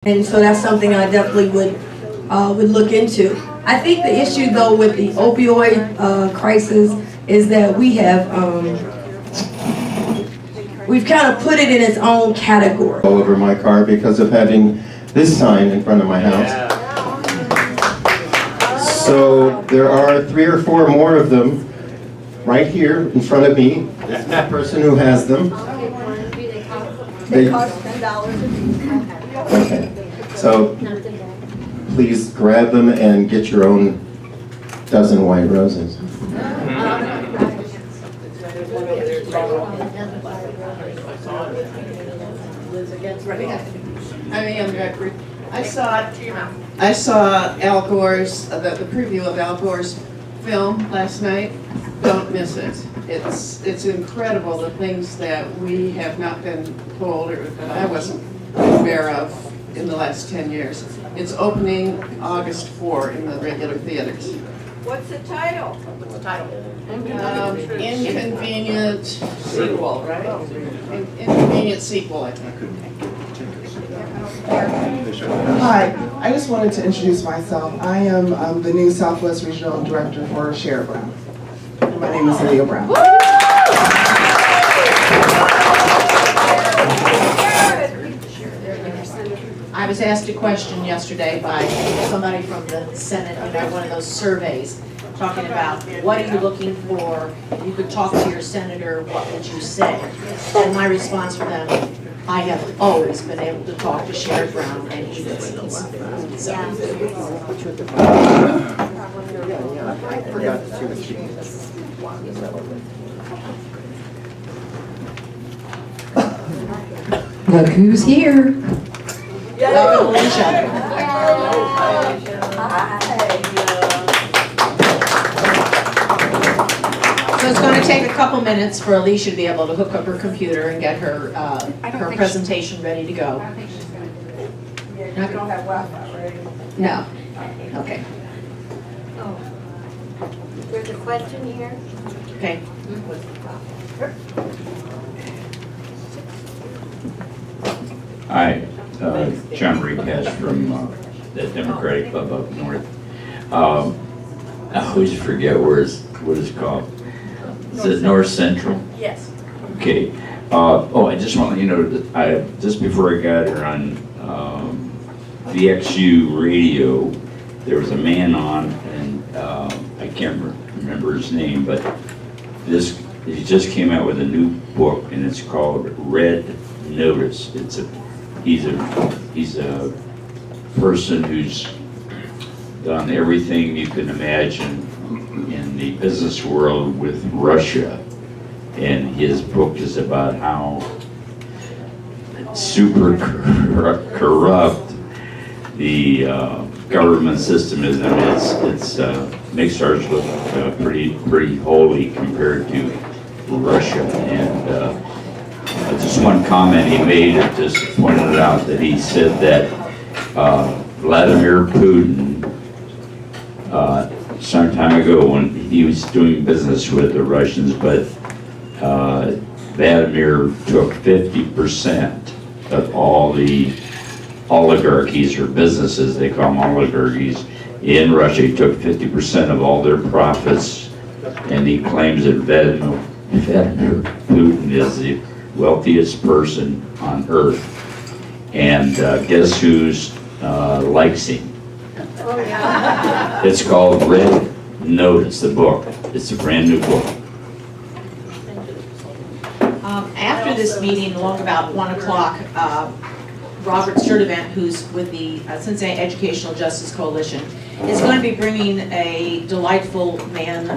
And so that's something I definitely would look into. I think the issue though with the opioid crisis is that we've kind of put it in its own category. All over my car because of having this sign in front of my house. So there are 3 or 4 more of them right here in front of me. This is the person who has them. They cost $10 a piece. Okay, so please grab them and get your own dozen white roses. I saw Al Gore's, the preview of Al Gore's film last night. Don't miss it. It's incredible the things that we have not been told or that I wasn't aware of in the last 10 years. It's opening August 4 in the regular theaters. What's the title? Inconvenient sequel, right? Inconvenient sequel, I think. Hi, I just wanted to introduce myself. I am the new Southwest Regional Director for Sheriff Brown. My name is Leo Brown. I was asked a question yesterday by somebody from the Senate about one of those surveys, talking about what are you looking for? If you could talk to your senator, what would you say? And my response for them, I have always been able to talk to Sheriff Brown and he listens. So. Look who's here. Welcome, Alicia. So it's going to take a couple minutes for Alicia to be able to hook up her computer and get her her presentation ready to go. I think she's going to. Yeah, you don't have Wi-Fi, right? No. Okay. Oh. There's a question here. Okay. Hi, John Reese from the Democratic Club up north. I always forget what it's called. Is it North Central? Yes. Okay. Oh, I just want to let you know that just before I got here on VXU radio, there was a man on, and I can't remember his name, but he just came out with a new book, and it's called Red Notice. He's a person who's done everything you can imagine in the business world with Russia, and his book is about how super corrupt the government system is. I mean, it's makes ours look pretty holy compared to Russia. And just one comment he made, it just pointed out that he said that Vladimir Putin, some time ago when he was doing business with the Russians, but Vladimir took 50% of all the oligarchies or businesses, they call them oligarchies, in Russia. He took 50% of all their profits, and he claims that Vladimir Putin is the wealthiest person on earth. And guess who's likes him? Oh, yeah. It's called Red Notice, the book. It's a brand new book. After this meeting, along about 1 o'clock, Robert Sturdivant, who's with the Cincinnati Educational Justice Coalition, is going to be bringing a delightful man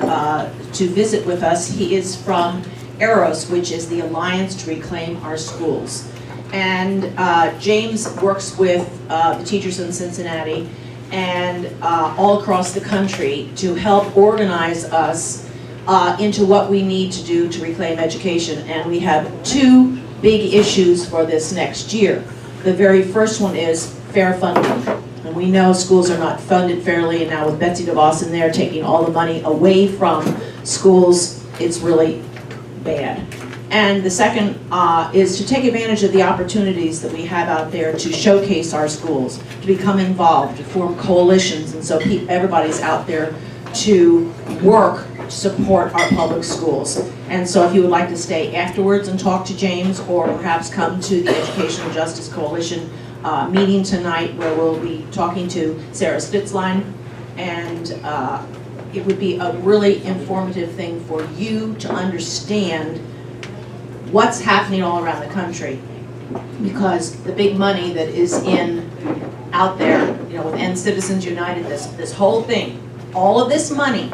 to visit with us. He is from AROS, which is the Alliance to Reclaim Our Schools. And James works with the teachers in Cincinnati and all across the country to help organize us into what we need to do to reclaim education. And we have 2 big issues for this next year. The very first one is fair funding. And we know schools are not funded fairly, and now with Betsy DeVos in there taking all the money away from schools, it's really bad. And the second is to take advantage of the opportunities that we have out there to showcase our schools, to become involved, to form coalitions, and so everybody's out there to work to support our public schools. And so if you would like to stay afterwards and talk to James, or perhaps come to the Educational Justice Coalition meeting tonight, where we'll be talking to Sarah Spitzline, and it would be a really informative thing for you to understand what's happening all around the country, because the big money that is out there, with End Citizens United, this whole thing, all of this money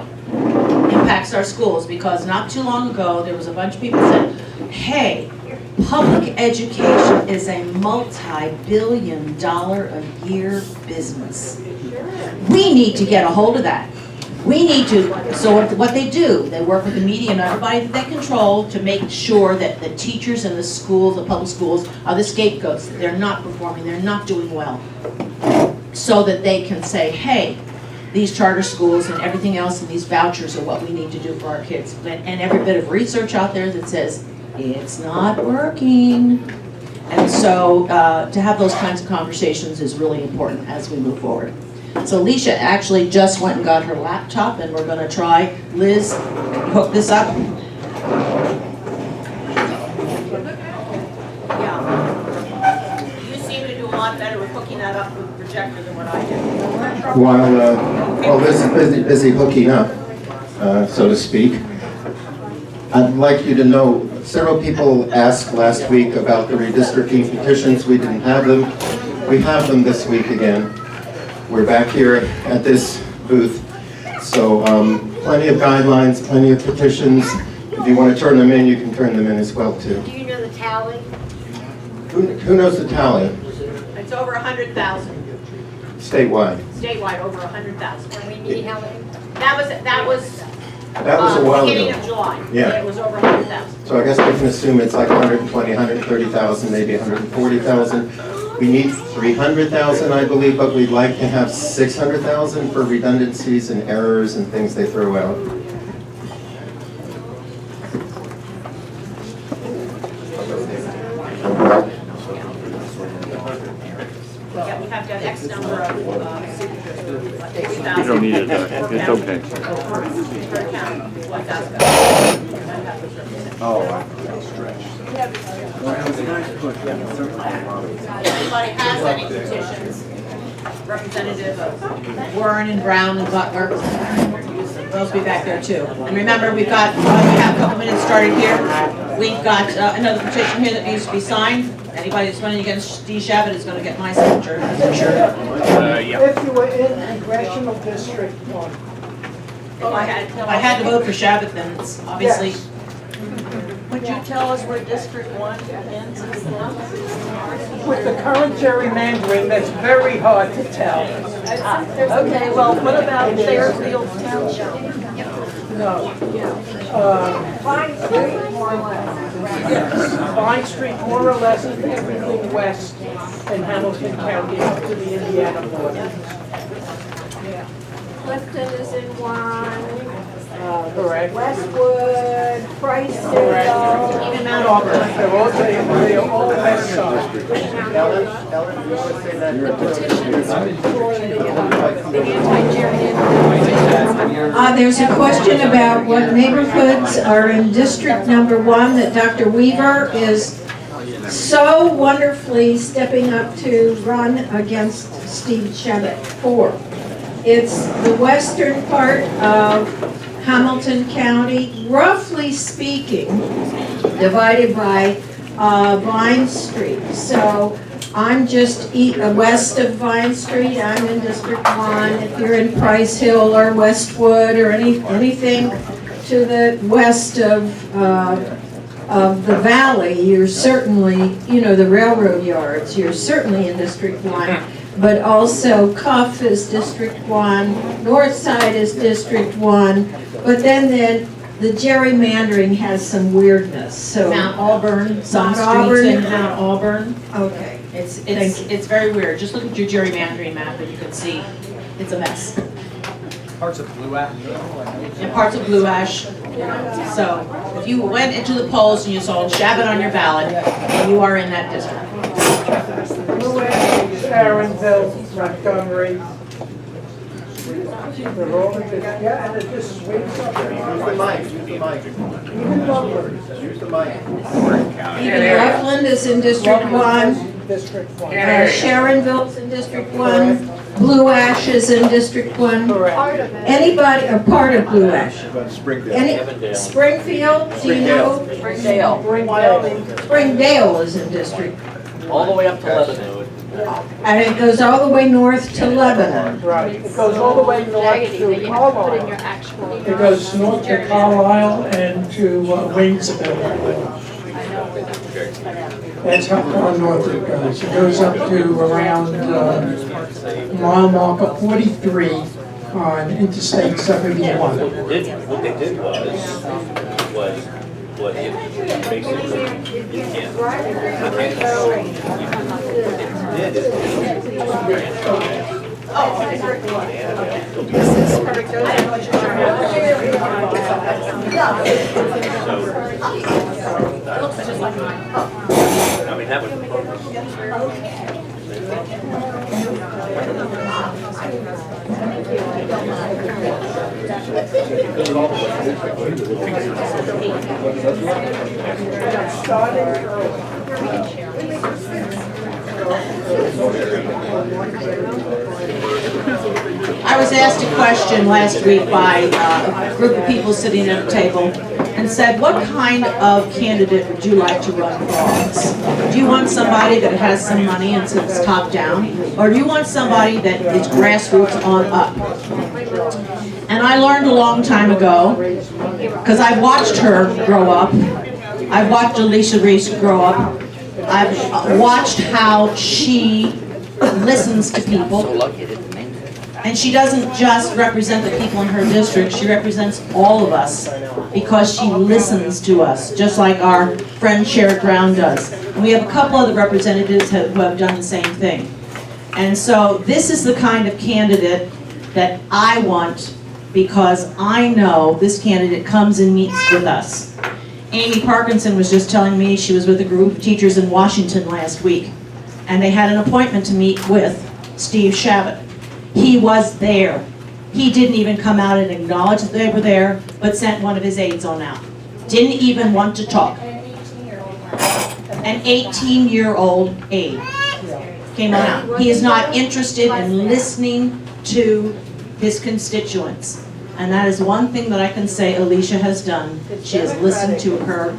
impacts our schools, because not too long ago there was a bunch of people that said, hey, public education is a multi-billion-dollar-a-year business. We need to get a hold of that. We need to, so what they do, they work with the media and everybody that they control to make sure that the teachers in the schools, the public schools, are the scapegoats, that they're not performing, they're not doing well. So that they can say, hey, these charter schools and everything else and these vouchers are what we need to do for our kids. And every bit of research out there that says, it's not working. And so to have those kinds of conversations is really important as we move forward. So Alicia actually just went and got her laptop, and we're going to try, Liz, hook this up. Yeah. You seem to do a lot better with hooking that up with the projector than what I do. While Liz is busy hooking up, so to speak, I'd like you to know, several people asked last week about the redistricting petitions. We didn't have them. We have them this week again. We're back here at this booth. So plenty of guidelines, plenty of petitions. If you want to turn them in, you can turn them in as well too. Do you know the tally? Who knows the tally? It's over 100,000. Statewide. Statewide, over 100,000. And we need how many? That was That was a while beginning ago. of July. Yeah. It was over 100,000. So I guess we can assume it's like 120, 130,000, maybe 140,000. We need 300,000, I believe, but we'd like to have 600,000 for redundancies and errors and things they throw out. Yeah, we have to have X number of signatures. Like 3,000. You don't need it, it's okay. Per account, 1,000. Anybody has any petitions, representative of Warren and Brown and Butler, those will be back there too. And remember, we have a couple minutes started here. We've got another petition here that needs to be signed. Anybody that's running against Steve Shabbat is going to get my signature, that's for sure. If you were in Congressional District 1. If I had to vote for Shabbat, then it's obviously. Yes. Would you tell us where District 1 ends? With the current gerrymandering, that's very hard to tell. Okay, well, what about Fairfield Township? No. Vine Street, more or less. Yes, Vine Street, more or less, is everything west in Hamilton County up to the Indiana border. Clifton is in one, Correct. Westwood, Priceville. Even Mount Auburn. They're all west side. There's a question about what neighborhoods are in District Number 1 that Dr. Weaver is so wonderfully stepping up to run against Steve Shabbat for. It's the western part of Hamilton County, roughly speaking, divided by Vine Street. So I'm just west of Vine Street. I'm in District 1. If you're in Price Hill or Westwood or anything to the west of the valley, you're certainly, the railroad yards, you're certainly in District 1. But also Cuff is District 1, North Side is District 1, but then the gerrymandering has some weirdness, so. Mount Auburn, some Mount streets Auburn. in Mount Auburn. Okay. It's very weird. Just look at your gerrymandering map and you can see it's a mess. Parts of Blue Ash. And parts of Blue Ash, So if you went into the polls and you saw Shabbat on your ballot, you are in that district. Sharonville, Montgomery. They're all in this, yeah, and it just swings up. Even Loveland. Even Loveland is in District 1. District 1. Sharonville's in District 1. Blue Ash is in District 1. Correct. Anybody, a part of Blue Ash? Any, Springfield, do you know? Springdale. Springdale is in District, All the way up to Lebanon. and it goes all the way north to Lebanon. Right, it goes all the way north to Carlisle. It goes north to Carlisle and to Waynesville. That's how far north it goes. It goes up to around mile marker 43 on Interstate 71. What they did was basically, you can't. I mean, that would. I was asked a question last week by a group of people sitting at a table and said, what kind of candidate would you like to run for office? Do you want somebody that has some money and sits top down? Or do you want somebody that is grassroots on up? And I learned a long time ago, because I've watched her grow up. I've watched Alicia Reese grow up. I've watched how she listens to people. And she doesn't just represent the people in her district, she represents all of us because she listens to us, just like our friend Sherrod Brown does. And we have a couple other representatives who have done the same thing. And so this is the kind of candidate that I want because I know this candidate comes and meets with us. Amy Parkinson was just telling me she was with a group of teachers in Washington last week, and they had an appointment to meet with Steve Shabbat. He was there. He didn't even come out and acknowledge that they were there, but sent one of his aides on out. Didn't even want to talk. An 18-year-old aide came on out. He is not interested in listening to his constituents. And that is one thing that I can say Alicia has done. She has listened to her,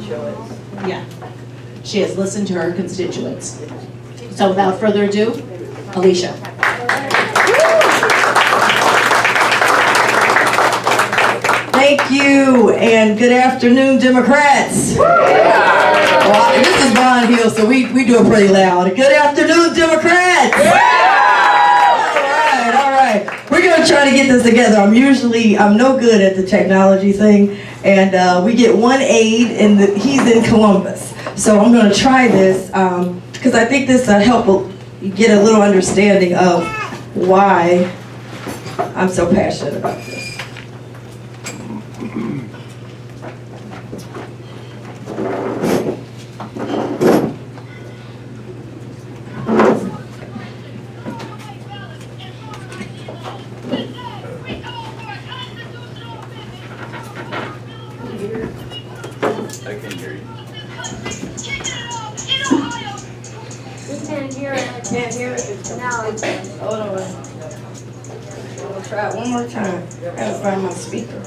she has listened to her constituents. So without further ado, Alicia. Thank you, and good afternoon, Democrats. Well, this is Von Hill, so we do it pretty loud. Good afternoon, Democrats. All right. We're going to try to get this together. I'm no good at the technology thing, and we get one aide, and he's in Columbus. So I'm going to try this, because I think this will help you get a little understanding of why I'm so passionate about this. I can hear you. We can't hear it. Can't hear it. Now it's. Hold on. We'll try it one more time. I gotta find my speaker.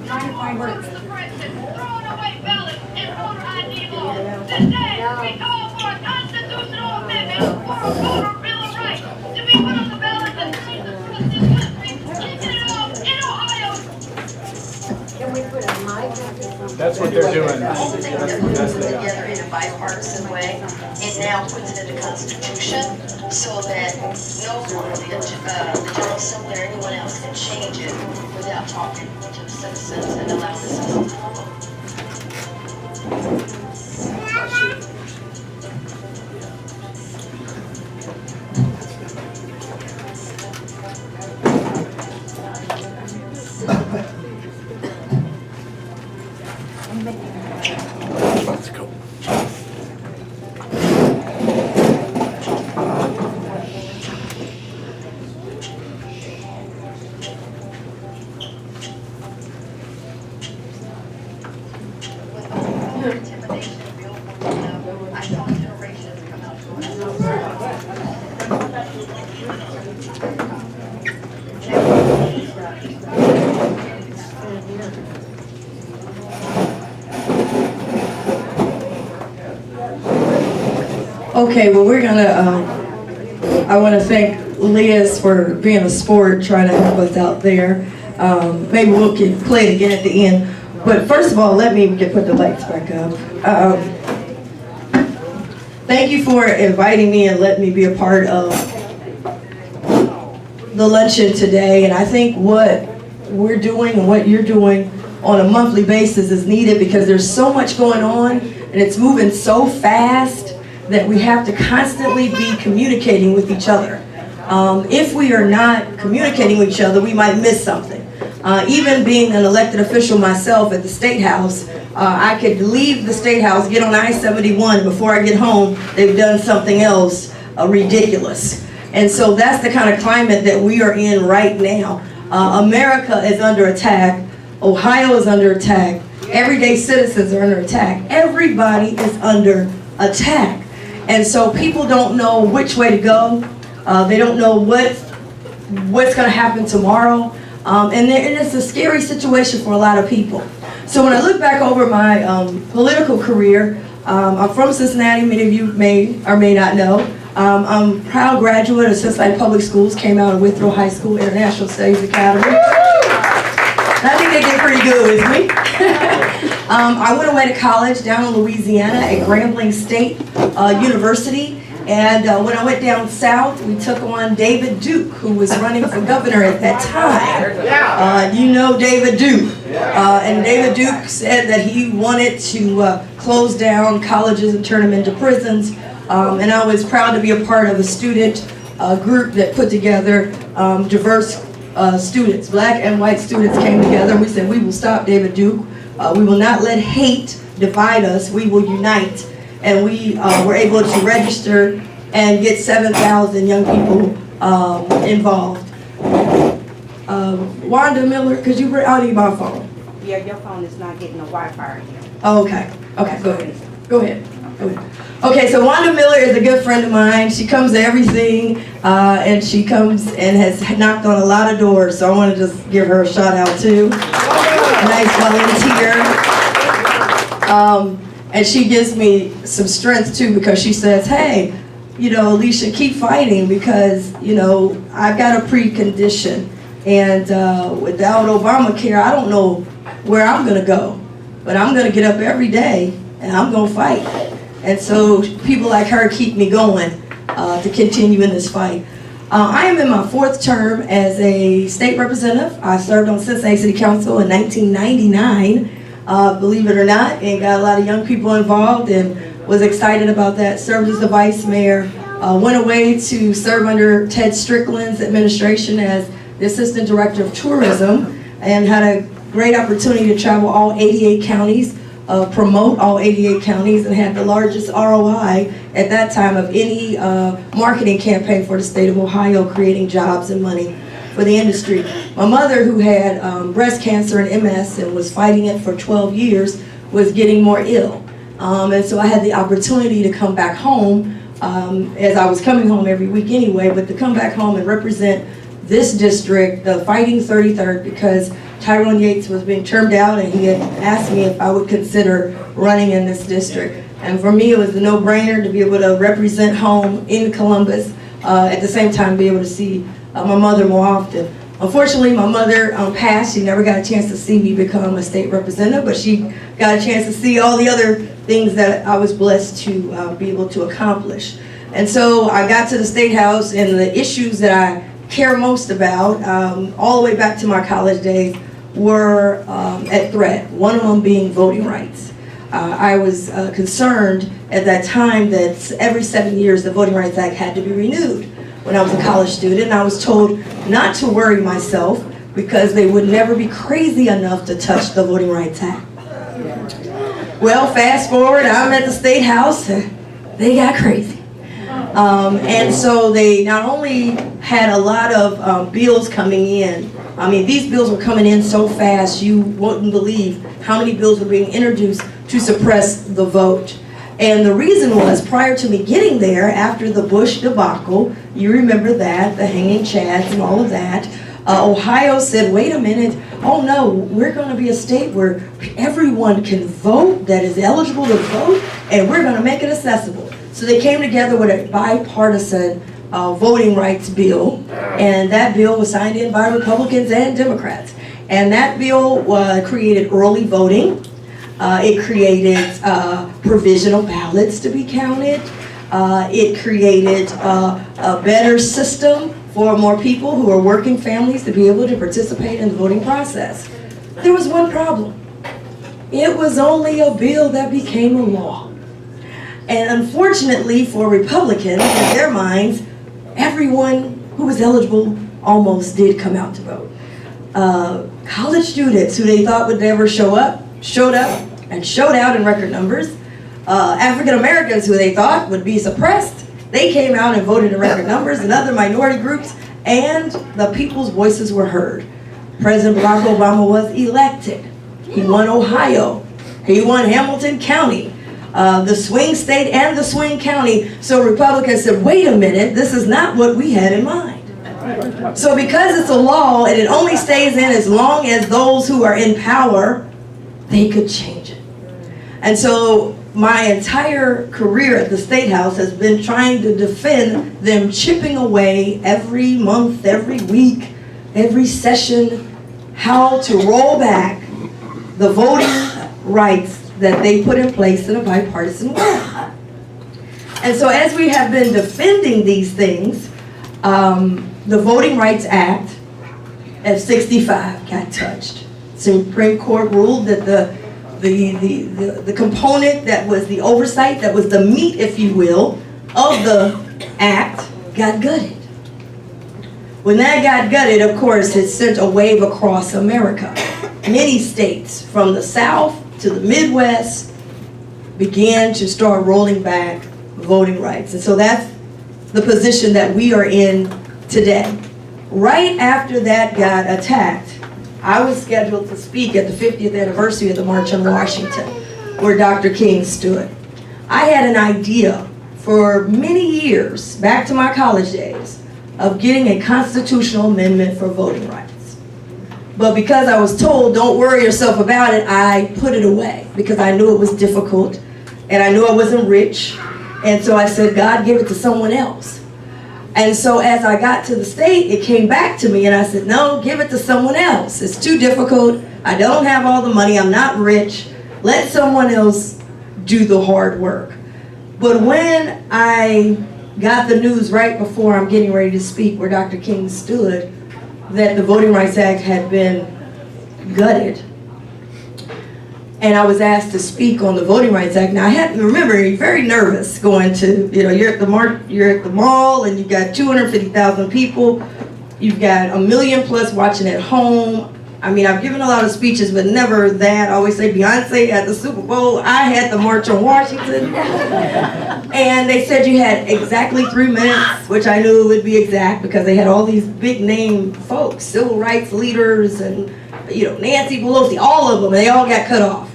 Trying to find words. Throwing away ballots and voter ID laws. Today, we call for a constitutional amendment for a voter bill of rights to be put on the ballot and free the country, kicking it off in Ohio. Can we put a mic? That's what they're doing. The whole thing that we put together in a bipartisan way, it now puts it in the Constitution so that no one, the General Assembly or anyone else can change it without talking to the citizens and allow the citizens to vote. Okay, well, we're gonna, I want to thank Liz for being a sport, trying to help us out there. Maybe we'll play it again at the end. But first of all, let me put the lights back up. Thank you for inviting me and letting me be a part of the luncheon today. And I think what we're doing and what you're doing on a monthly basis is needed because there's so much going on and it's moving so fast that we have to constantly be communicating with each other. If we are not communicating with each other, we might miss something. Even being an elected official myself at the State House, I could leave the State House, get on I-71, before I get home, they've done something else ridiculous. And so that's the kind of climate that we are in right now. America is under attack. Ohio is under attack. Everyday citizens are under attack. Everybody is under attack. And so people don't know which way to go. They don't know what's going to happen tomorrow. And it's a scary situation for a lot of people. So when I look back over my political career, I'm from Cincinnati, many of you may or may not know. I'm a proud graduate of Cincinnati Public Schools, came out of Withrow High School International Studies Academy. I think they did pretty good with me. I went away to college down in Louisiana at Grambling State University. And when I went down south, we took on David Duke, who was running for governor at that time. You know David Duke. And David Duke said that he wanted to close down colleges and turn them into prisons. And I was proud to be a part of a student group that put together diverse students. Black and white students came together and we said, we will stop David Duke. We will not let hate divide us. We will unite. And we were able to register and get 7,000 young people involved. Wanda Miller, could you I'll need my phone. Yeah, your phone is not getting a Wi-Fi here. Oh, okay. Okay, go ahead. Go ahead. Go ahead. Okay, so Wanda Miller is a good friend of mine. She comes to everything, and she comes and has knocked on a lot of doors. So I want to just give her a shout out too. A nice volunteer. And she gives me some strength too because she says, hey, you know, Alicia, keep fighting because, you know, I've got a precondition. And without Obamacare, I don't know where I'm going to go. But I'm going to get up every day and I'm going to fight. And so people like her keep me going to continue in this fight. I am in my 4th term as a state representative. I served on Cincinnati City Council in 1999. Believe it or not, and got a lot of young people involved and was excited about that. Served as the vice mayor, went away to serve under Ted Strickland's administration as the assistant director of tourism and had a great opportunity to travel all 88 counties, promote all 88 counties, and had the largest ROI at that time of any marketing campaign for the state of Ohio, creating jobs and money for the industry. My mother, who had breast cancer and MS and was fighting it for 12 years, was getting more ill. And so I had the opportunity to come back home, as I was coming home every week anyway, but to come back home and represent this district, the Fighting 33rd, because Tyrone Yates was being termed out and he had asked me if I would consider running in this district. And for me, it was a no-brainer to be able to represent home in Columbus, at the same time be able to see my mother more often. Unfortunately, my mother passed. She never got a chance to see me become a state representative, but she got a chance to see all the other things that I was blessed to be able to accomplish. And so I got to the State House, and the issues that I care most about, all the way back to my college days, were at threat, one of them being voting rights. I was concerned at that time that every 7 years the Voting Rights Act had to be renewed. When I was a college student, I was told not to worry myself because they would never be crazy enough to touch the Voting Rights Act. Well, fast forward, I'm at the State House, and they got crazy. And so they not only had a lot of bills coming in. I mean, these bills were coming in so fast, you wouldn't believe how many bills were being introduced to suppress the vote. And the reason was, prior to me getting there, after the Bush debacle, you remember that, the hanging chads and all of that, Ohio said, wait a minute, oh no, we're going to be a state where everyone can vote, that is eligible to vote, and we're going to make it accessible. So they came together with a bipartisan voting rights bill, and that bill was signed in by Republicans and Democrats. And that bill created early voting. It created provisional ballots to be counted. It created a better system for more people who are working families to be able to participate in the voting process. There was one problem. It was only a bill that became a law. And unfortunately for Republicans, in their minds, everyone who was eligible almost did come out to vote. College students who they thought would never show up, showed up and showed out in record numbers. African Americans who they thought would be suppressed, they came out and voted in record numbers, and other minority groups, and the people's voices were heard. President Barack Obama was elected. He won Ohio. He won Hamilton County, the swing state and the swing county. So Republicans said, wait a minute, this is not what we had in mind. So because it's a law and it only stays in as long as those who are in power, they could change it. And so my entire career at the State House has been trying to defend them chipping away every month, every week, every session, how to roll back the voting rights that they put in place in a bipartisan way. And so as we have been defending these things, the Voting Rights Act of '65 got touched. Supreme Court ruled that the component that was the oversight, that was the meat, if you will, of the act got gutted. When that got gutted, of course, it sent a wave across America. Many states from the South to the Midwest began to start rolling back voting rights. And so that's the position that we are in today. Right after that got attacked, I was scheduled to speak at the 50th anniversary of the March on Washington, where Dr. King stood. I had an idea for many years, back to my college days, of getting a constitutional amendment for voting rights. But because I was told, don't worry yourself about it, I put it away because I knew it was difficult and I knew I wasn't rich. And so I said, God, give it to someone else. And so as I got to the state, it came back to me and I said, no, give it to someone else. It's too difficult. I don't have all the money. I'm not rich. Let someone else do the hard work. But when I got the news right before I'm getting ready to speak, where Dr. King stood, that the Voting Rights Act had been gutted, and I was asked to speak on the Voting Rights Act. Now I had to remember, you're very nervous going to, you're at the mall and you've got 250,000 people, you've got 1 million plus watching at home. I mean, I've given a lot of speeches, but never that. I always say Beyonce at the Super Bowl. I had the March on Washington. And they said you had exactly 3 minutes, which I knew it would be exact because they had all these big name folks, civil rights leaders and, Nancy Pelosi, all of them, and they all got cut off.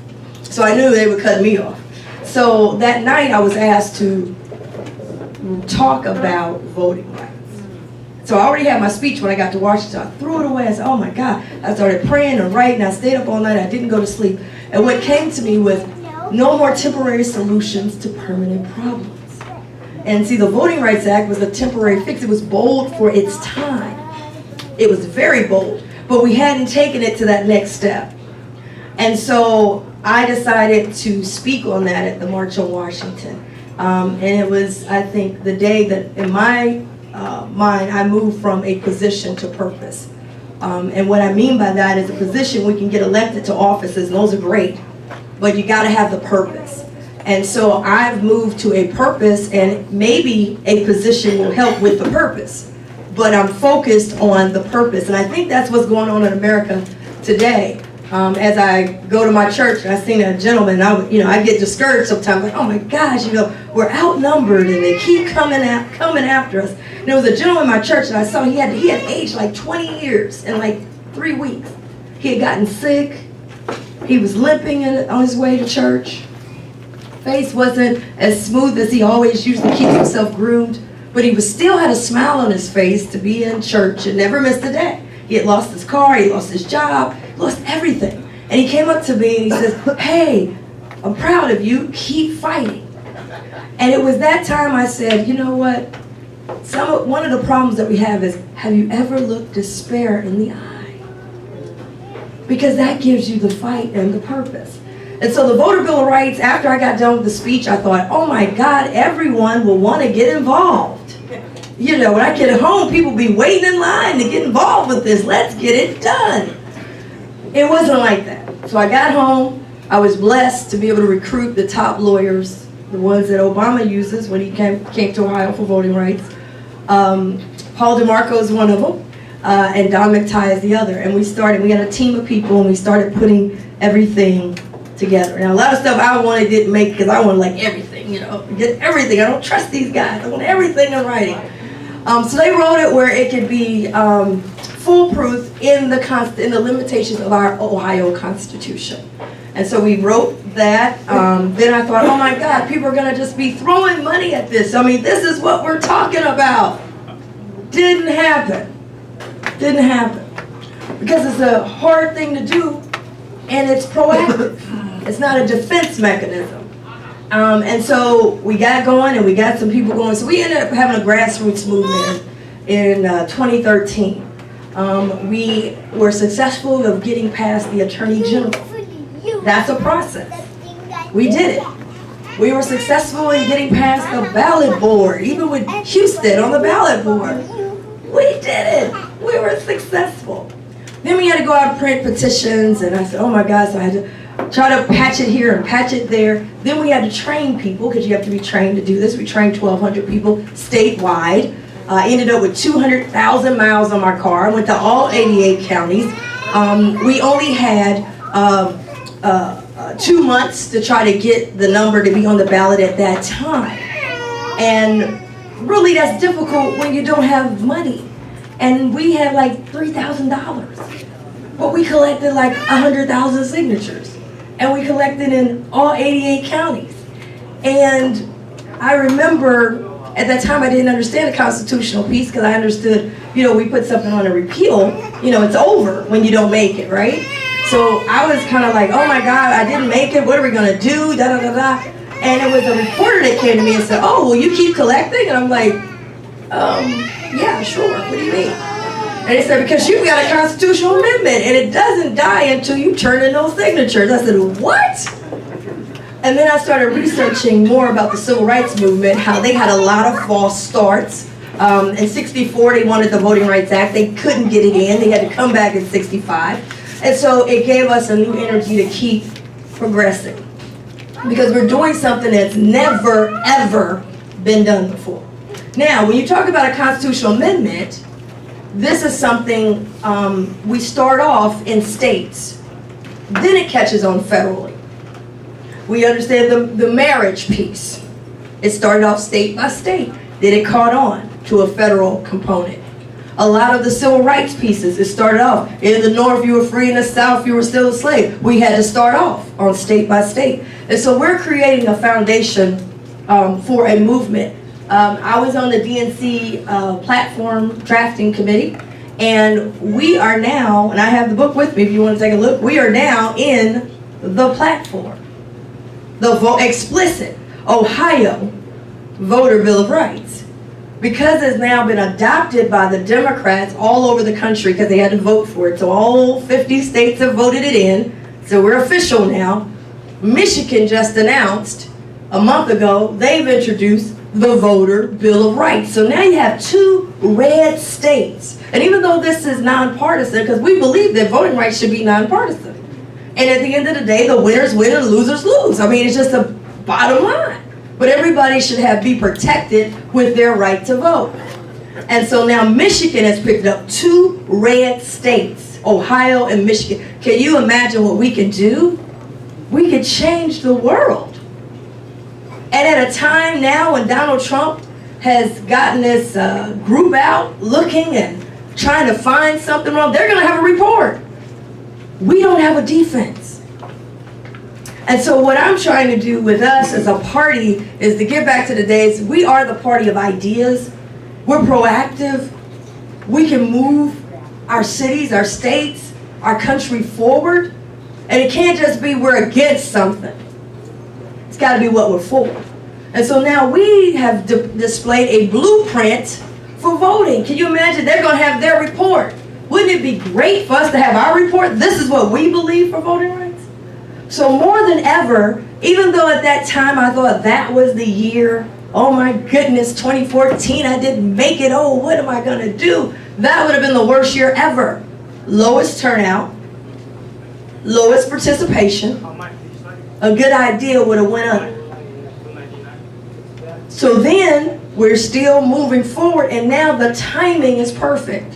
So I knew they would cut me off. So that night I was asked to talk about voting rights. So I already had my speech when I got to Washington. I threw it away. I said, oh my God. I started praying and writing. I stayed up all night. I didn't go to sleep. And what came to me was no more temporary solutions to permanent problems. And see, the Voting Rights Act was a temporary fix. It was bold for its time. It was very bold. But we hadn't taken it to that next step. And so I decided to speak on that at the March on Washington. And it was, I think, the day that in my mind, I moved from a position to purpose. And what I mean by that is a position we can get elected to offices, and those are great, but you gotta have the purpose. And so I've moved to a purpose, and maybe a position will help with the purpose, but I'm focused on the purpose. And I think that's what's going on in America today. As I go to my church, I seen a gentleman, I get discouraged sometimes, like, oh my gosh, we're outnumbered and they keep coming after us. And there was a gentleman in my church that I saw, he had aged like 20 years in like 3 weeks. He had gotten sick. He was limping on his way to church. Face wasn't as smooth as he always used to keep himself groomed, but he still had a smile on his face to be in church and never missed a day. He had lost his car, he lost his job, lost everything. And he came up to me and he says, hey, I'm proud of you, keep fighting. And it was that time I said, you know what? One of the problems that we have is, have you ever looked despair in the eye? Because that gives you the fight and the purpose. And so the Voter Bill of Rights, after I got done with the speech, I thought, oh my God, everyone will want to get involved. You know, when I get home, people be waiting in line to get involved with this. Let's get it done. It wasn't like that. So I got home. I was blessed to be able to recruit the top lawyers, the ones that Obama uses when he came to Ohio for voting rights. Paul DeMarco is one of them, and Don McTighe is the other. And we had a team of people, and we started putting everything together. Now, a lot of stuff I wanted didn't make, because I wanted like everything, you know, get everything. I don't trust these guys. I want everything in writing. So they wrote it where it could be foolproof in the limitations of our Ohio Constitution. And so we wrote that. Then I thought, oh my God, people are going to just be throwing money at this. I mean, this is what we're talking about. Didn't happen. Didn't happen. Because it's a hard thing to do, and it's proactive. It's not a defense mechanism. And so we got going, and we got some people going. So we ended up having a grassroots movement in 2013. We were successful of getting past the Attorney General. That's a process. We did it. We were successful in getting past the ballot board, even with Houston on the ballot board. We did it. We were successful. Then we had to go out and print petitions, and I said, oh my God, so I had to try to patch it here and patch it there. Then we had to train people, because you have to be trained to do this. We trained 1,200 people statewide. Ended up with 200,000 miles on my car. I went to all 88 counties. We only had 2 months to try to get the number to be on the ballot at that time. And really that's difficult when you don't have money. And we had like $3,000. But we collected like 100,000 signatures. And we collected in all 88 counties. And I remember at that time I didn't understand the constitutional piece, because I understood, you know, we put something on a repeal, you know, it's over when you don't make it, right? So I was kind of like, oh my God, I didn't make it, what are we gonna do, da da da da. And it was a reporter that came to me and said, oh, will you keep collecting? And I'm like, yeah, sure, what do you mean? And they said, because you've got a constitutional amendment and it doesn't die until you turn in those signatures. I said, what? And then I started researching more about the civil rights movement, how they had a lot of false starts. In 64, they wanted the Voting Rights Act. They couldn't get it in. They had to come back in 65. And so it gave us a new energy to keep progressing, because we're doing something that's never, ever been done before. Now, when you talk about a constitutional amendment, this is something we start off in states. Then it catches on federally. We understand the marriage piece. It started off state by state. Then it caught on to a federal component. A lot of the civil rights pieces, it started off. In the North, you were free. In the South, you were still a slave. We had to start off on state by state. And so we're creating a foundation for a movement. I was on the DNC platform drafting committee, and we are now, and I have the book with me if you want to take a look, we are now in the platform. The explicit Ohio Voter Bill of Rights. Because it's now been adopted by the Democrats all over the country, because they had to vote for it. So all 50 states have voted it in. So we're official now. Michigan just announced a month ago, they've introduced the Voter Bill of Rights. So now you have 2 red states. And even though this is nonpartisan, because we believe that voting rights should be nonpartisan. And at the end of the day, the winners win and the losers lose. I mean, it's just a bottom line. But everybody should be protected with their right to vote. And so now Michigan has picked up 2 red states, Ohio and Michigan. Can you imagine what we can do? We could change the world. And at a time now when Donald Trump has gotten this group out looking and trying to find something wrong, they're going to have a report. We don't have a defense. And so what I'm trying to do with us as a party is to get back to the days, we are the party of ideas. We're proactive. We can move our cities, our states, our country forward. And it can't just be we're against something. It's got to be what we're for. And so now we have displayed a blueprint for voting. Can you imagine? They're going to have their report. Wouldn't it be great for us to have our report? This is what we believe for voting rights. So more than ever, even though at that time I thought that was the year, oh my goodness, 2014, I didn't make it. Oh, what am I going to do? That would have been the worst year ever. Lowest turnout, lowest participation. A good idea would have went up. So then we're still moving forward, and now the timing is perfect.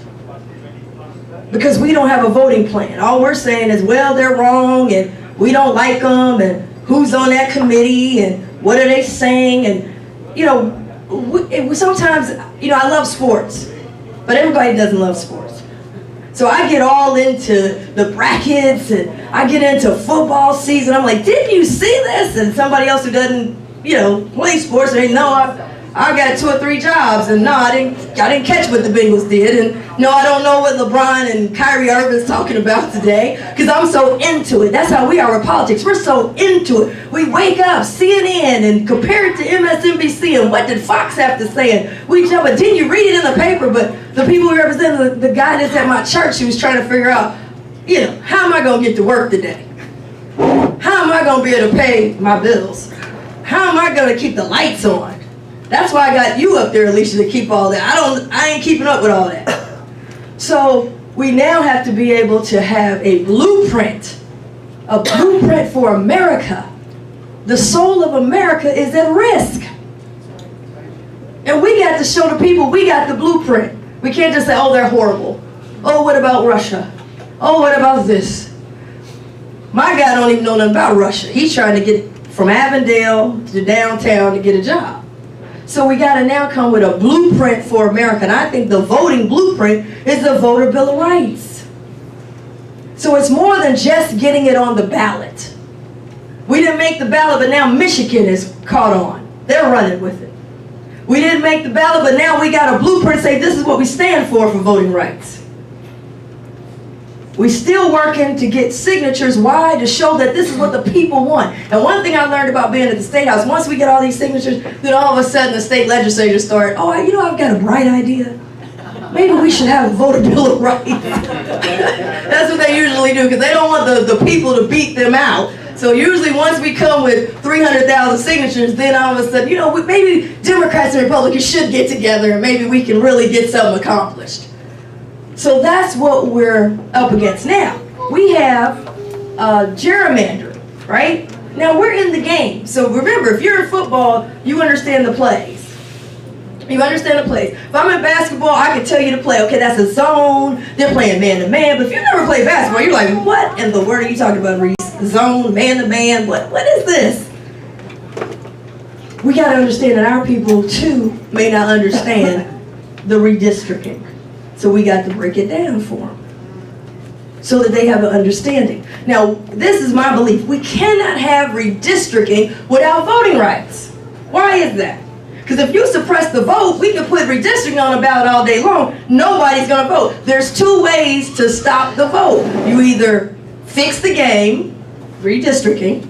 Because we don't have a voting plan. All we're saying is, well, they're wrong, and we don't like them, and who's on that committee, and what are they saying, and you know, sometimes, you know, I love sports, but everybody doesn't love sports. So I get all into the brackets, and I get into football season. I'm like, didn't you see this? And somebody else who doesn't, you know, play sports, they know I've got 2 or 3 jobs, and no, I didn't catch what the Bengals did, and no, I don't know what LeBron and Kyrie Irving's talking about today, because I'm so into it. That's how we are with politics. We're so into it. We wake up, CNN, and compare it to MSNBC, and what did Fox have to say, and we jump, but didn't you read it in the paper? But the people who represent the guy that's at my church, he was trying to figure out, you know, how am I going to get to work today? How am I going to be able to pay my bills? How am I going to keep the lights on? That's why I got you up there, Alicia, to keep all that. I ain't keeping up with all that. So we now have to be able to have a blueprint for America. The soul of America is at risk. And we got to show the people we got the blueprint. We can't just say, oh, they're horrible. Oh, what about Russia? Oh, what about this? My guy don't even know nothing about Russia. He's trying to get from Avondale to downtown to get a job. So we got to now come with a blueprint for America. And I think the voting blueprint is the Voter Bill of Rights. So it's more than just getting it on the ballot. We didn't make the ballot, but now Michigan is caught on. They're running with it. We didn't make the ballot, but now we got a blueprint say this is what we stand for voting rights. We're still working to get signatures. Why? To show that this is what the people want. And one thing I learned about being at the State House, once we get all these signatures, then all of a sudden the state legislators start, oh, you know, I've got a bright idea. Maybe we should have a voter bill of rights. That's what they usually do, because they don't want the people to beat them out. So usually once we come with 300,000 signatures, then all of a sudden, you know, maybe Democrats and Republicans should get together and maybe we can really get something accomplished. So that's what we're up against now. We have gerrymandering, right? Now we're in the game. So remember, if you're in football, you understand the plays. You understand the plays. If I'm in basketball, I can tell you the play. Okay, that's a zone. They're playing man-to-man. But if you never played basketball, you're like, what in the world are you talking about, Reese? Zone, man-to-man, what is this? We got to understand that our people, too, may not understand the redistricting. So we got to break it down for them so that they have an understanding. Now, this is my belief. We cannot have redistricting without voting rights. Why is that? Because if you suppress the vote, we can put redistricting on the ballot all day long. Nobody's going to vote. There's 2 ways to stop the vote. You either fix the game, redistricting,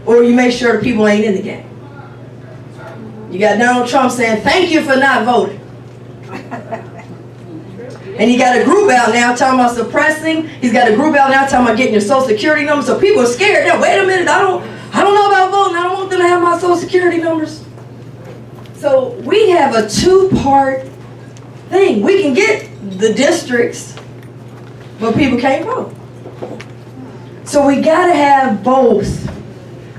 or you make sure the people ain't in the game. You got Donald Trump saying, thank you for not voting. And you got a group out now talking about suppressing. He's got a group out now talking about getting your Social Security number. So people are scared. Now, wait a minute, I don't know about voting. I don't want them to have my Social Security numbers. So we have a 2-part thing. We can get the districts, but people can't vote. So we got to have both.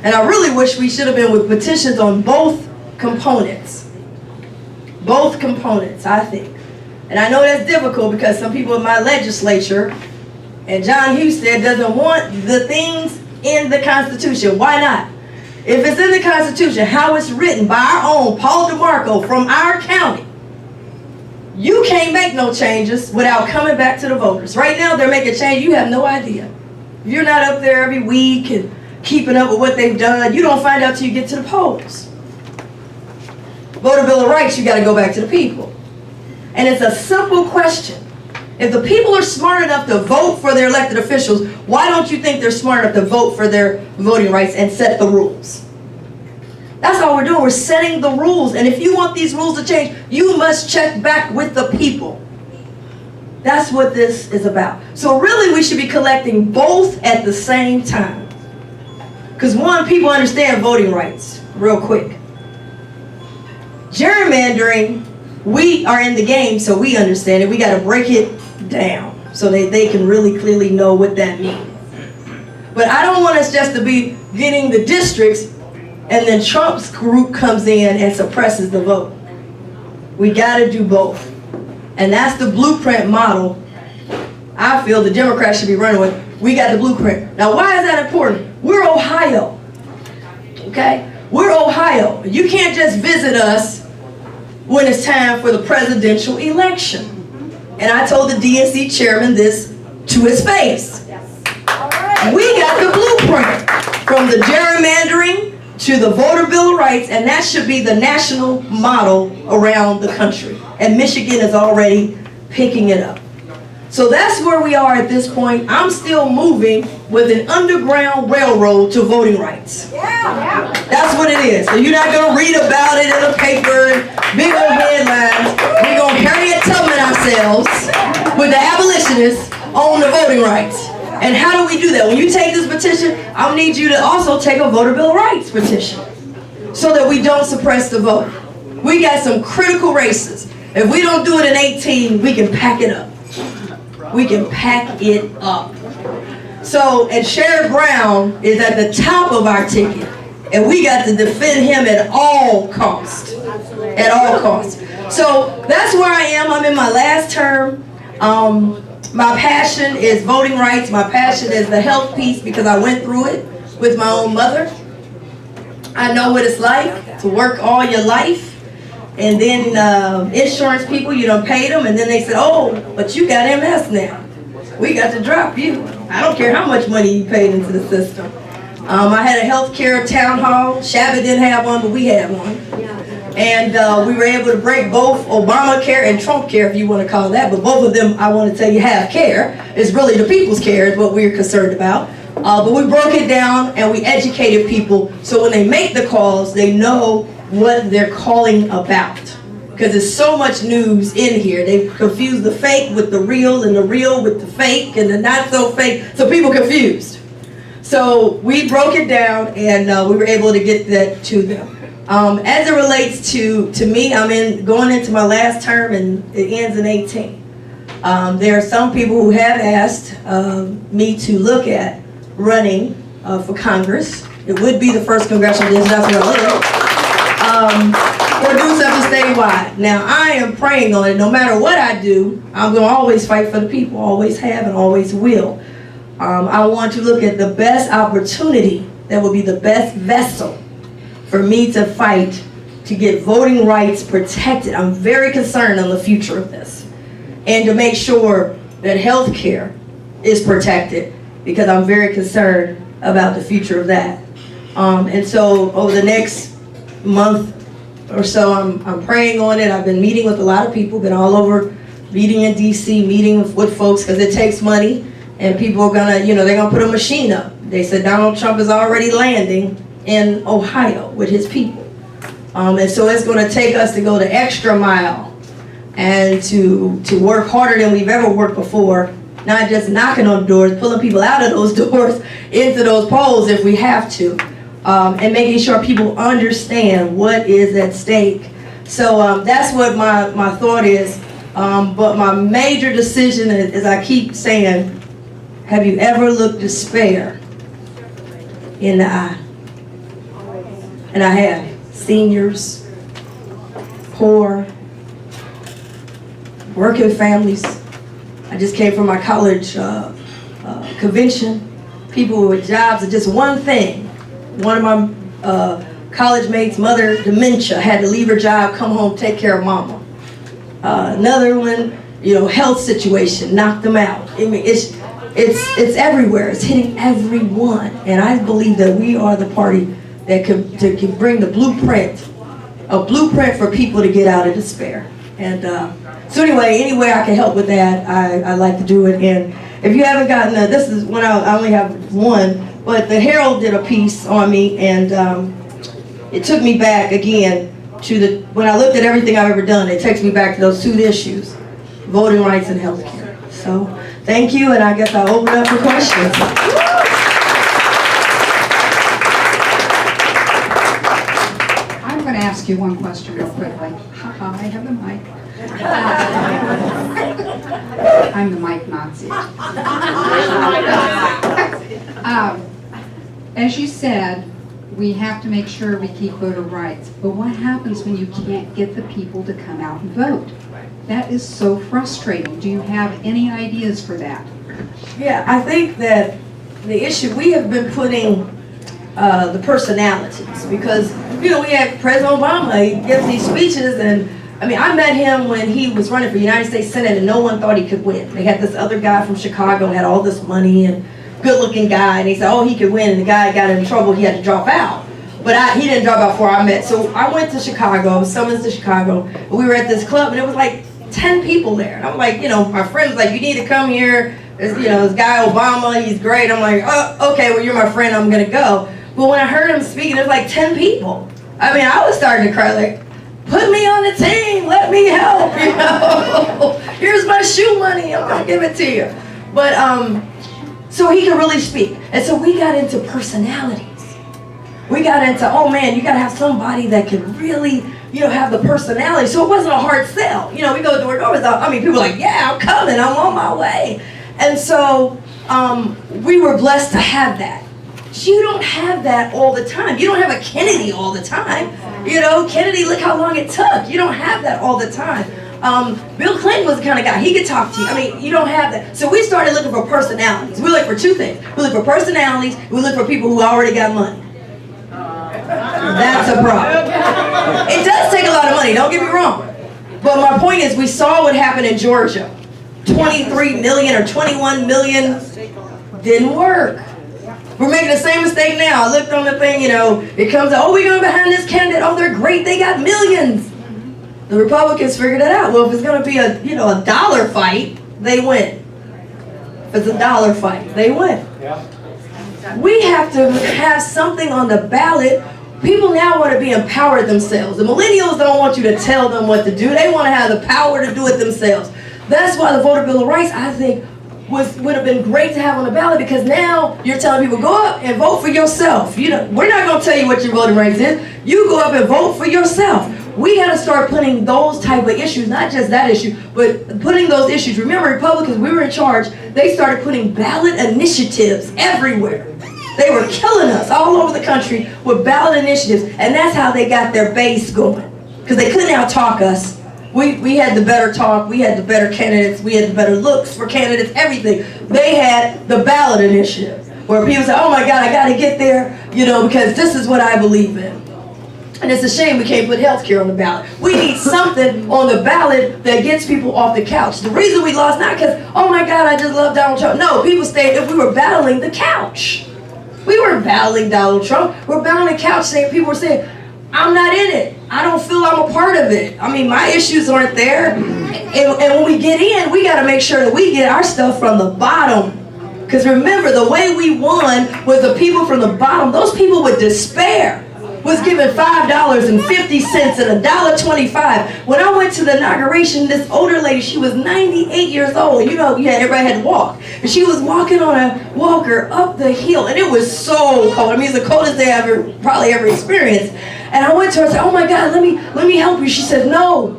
And I really wish we should have been with petitions on both components. Both components, I think. And I know that's difficult because some people in my legislature, and John Husted doesn't want the things in the Constitution. Why not? If it's in the Constitution, how it's written by our own Paul DeMarco from our county, you can't make no changes without coming back to the voters. Right now, they're making change. You have no idea. If you're not up there every week and keeping up with what they've done, you don't find out till you get to the polls. Voter Bill of Rights, you got to go back to the people. And it's a simple question. If the people are smart enough to vote for their elected officials, why don't you think they're smart enough to vote for their voting rights and set the rules? That's all we're doing. We're setting the rules. And if you want these rules to change, you must check back with the people. That's what this is about. So really, we should be collecting both at the same time. Because one, people understand voting rights real quick. Gerrymandering, we are in the game, so we understand it. We got to break it down so they can really clearly know what that means. But I don't want us just to be getting the districts and then Trump's group comes in and suppresses the vote. We got to do both. And that's the blueprint model I feel the Democrats should be running with. We got the blueprint. Now, why is that important? We're Ohio, okay? We're Ohio. You can't just visit us when it's time for the presidential election. And I told the DNC chairman this to his face. We got the blueprint from the gerrymandering to the voter bill of rights, and that should be the national model around the country. And Michigan is already picking it up. So that's where we are at this point. I'm still moving with an underground railroad to voting rights. That's what it is. So you're not going to read about it in the paper and big old headlines. We're going to Harriet Tubman ourselves with the abolitionists on the voting rights. And how do we do that? When you take this petition, I'll need you to also take a voter bill of rights petition so that we don't suppress the vote. We got some critical races. If we don't do it in 18, we can pack it up. We can pack it up. So, and Sherrod Brown is at the top of our ticket. And we got to defend him at all costs. At all costs. So that's where I am. I'm in my last term. My passion is voting rights. My passion is the health piece because I went through it with my own mother. I know what it's like to work all your life. And then insurance people, you don't pay them. And then they said, oh, but you got MS now. We got to drop you. I don't care how much money you paid into the system. I had a health care town hall. Shabbat didn't have one, but we had one. And we were able to break both Obamacare and Trump care, if you want to call it that. But both of them, I want to tell you, have care. It's really the people's care is what we're concerned about. But we broke it down and we educated people so when they make the calls, they know what they're calling about. Because there's so much news in here. They confuse the fake with the real and the real with the fake and the not so fake. So people confused. So we broke it down and we were able to get that to them. As it relates to me, I'm going into my last term and it ends in 18. There are some people who have asked me to look at running for Congress. It would be the first congressional district, that's where I live. Or do something statewide. Now, I am praying on it. No matter what I do, I'm going to always fight for the people. Always have and always will. I want to look at the best opportunity that will be the best vessel for me to fight to get voting rights protected. I'm very concerned on the future of this. And to make sure that health care is protected because I'm very concerned about the future of that. And so over the next month or so, I'm praying on it. I've been meeting with a lot of people, been all over, meeting in DC, meeting with folks because it takes money. And people are gonna, they're gonna put a machine up. They said Donald Trump is already landing in Ohio with his people. And so it's gonna take us to go the extra mile and to work harder than we've ever worked before. Not just knocking on doors, pulling people out of those doors into those polls if we have to. And making sure people understand what is at stake. So that's what my thought is. But my major decision is, as I keep saying, have you ever looked despair in the eye? And I have. Seniors, poor, working families. I just came from my college convention. People with jobs are just one thing. One of my college mates' mother, dementia, had to leave her job, come home, take care of mama. Another one, health situation, knocked them out. I mean, it's everywhere. It's hitting everyone. And I believe that we are the party that can bring the blueprint, a blueprint for people to get out of despair. And So anyway, any way I can help with that, I like to do it. And if you haven't gotten this is one I only have one, but the Herald did a piece on me, and it took me back again to when I looked at everything I've ever done, it takes me back to those two issues, voting rights and health care. So thank you, and I guess I'll open up for questions. I'm going to ask you one question real quickly. I have the mic. I'm the mic Nazi. As you said, we have to make sure we keep voter rights. But what happens when you can't get the people to come out and vote? That is so frustrating. Do you have any ideas for that? Yeah, I think that the issue, we have been putting the personalities, because, you know, we had President Obama, he gives these speeches, and I mean, I met him when he was running for United States Senate and no one thought he could win. They had this other guy from Chicago, had all this money and good-looking guy, and he said, oh, he could win, and the guy got in trouble, he had to drop out. But he didn't drop out before I met. So I went to Chicago, I was summoned to Chicago, and we were at this club, and it was like 10 people there. And I'm like, you know, my friend was like, you need to come here. There's, you know, this guy Obama, he's great. I'm like, oh, okay, well, you're my friend, I'm gonna go. But when I heard him speaking, there was like 10 people. I mean, I was starting to cry, like, put me on the team, let me help, you know. Here's my shoe money, I'm gonna give it to you. But, so he could really speak. And so we got into personalities. We got into, oh man, you gotta have somebody that can really, you know, have the personality. So it wasn't a hard sell. You know, we go door to door without, I mean, people were like, yeah, I'm coming, I'm on my way. And so we were blessed to have that. You don't have that all the time. You don't have a Kennedy all the time. You know, Kennedy, look how long it took. You don't have that all the time. Bill Clinton was the kind of guy, he could talk to you. I mean, you don't have that. So we started looking for personalities. We look for two things. We look for personalities, we look for people who already got money. That's a problem. It does take a lot of money, don't get me wrong. But my point is, we saw what happened in Georgia. 23 million or 21 million didn't work. We're making the same mistake now. I looked on the thing, you know, it comes out, oh, we're going behind this candidate. Oh, they're great, they got millions. The Republicans figured it out. Well, if it's going to be a, you know, a dollar fight, they win. If it's a dollar fight, they win. We have to have something on the ballot. People now want to be empowered themselves. The millennials don't want you to tell them what to do. They want to have the power to do it themselves. That's why the Voter Bill of Rights, I think, would have been great to have on the ballot, because now you're telling people, go up and vote for yourself. You know, we're not going to tell you what your voting rights is. You go up and vote for yourself. We got to start putting those type of issues, not just that issue, but putting those issues. Remember, Republicans, we were in charge, they started putting ballot initiatives everywhere. They were killing us all over the country with ballot initiatives, and that's how they got their base going, because they couldn't out-talk us. We had the better talk, we had the better candidates, we had the better looks for candidates, everything. They had the ballot initiative, where people say, oh my God, I gotta get there, you know, because this is what I believe in. And it's a shame we can't put health care on the ballot. We need something on the ballot that gets people off the couch. The reason we lost, not because, oh my God, I just love Donald Trump. No, people stayed, if we were battling the couch. We weren't battling Donald Trump, we're battling the couch, saying, people were saying, I'm not in it. I don't feel I'm a part of it. I mean, my issues aren't there. And when we get in, we got to make sure that we get our stuff from the bottom. Because remember, the way we won was the people from the bottom. Those people with despair was given $5.50 and $1.25. When I went to the inauguration, this older lady, she was 98 years old. You know, everybody had to walk. And she was walking on a walker up the hill, and it was so cold. I mean, it's the coldest day I've probably ever experienced. And I went to her and said, oh my God, let me help you. She said, no,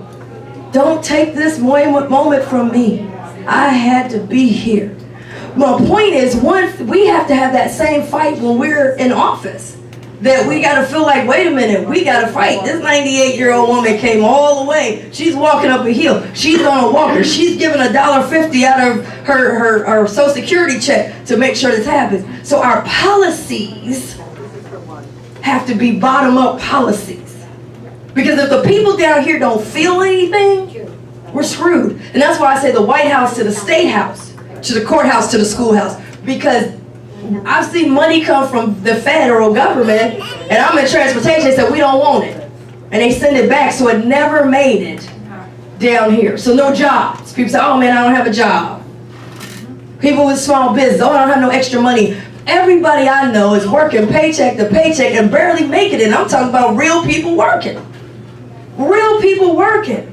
don't take this moment from me. I had to be here. My point is, once we have to have that same fight when we're in office. That we got to feel like, wait a minute, we got to fight. This 98-year-old woman came all the way. She's walking up a hill. She's on a walker. She's giving $1.50 out of her Social Security check to make sure this happens. So our policies have to be bottom-up policies. Because if the people down here don't feel anything, we're screwed. And that's why I say the White House to the State House, to the courthouse, to the schoolhouse. Because I've seen money come from the federal government, and I'm in transportation, they said, we don't want it. And they send it back, so it never made it down here. So no jobs. People say, oh man, I don't have a job. People with small business, oh, I don't have no extra money. Everybody I know is working paycheck to paycheck and barely making it. And I'm talking about real people working. Real people working.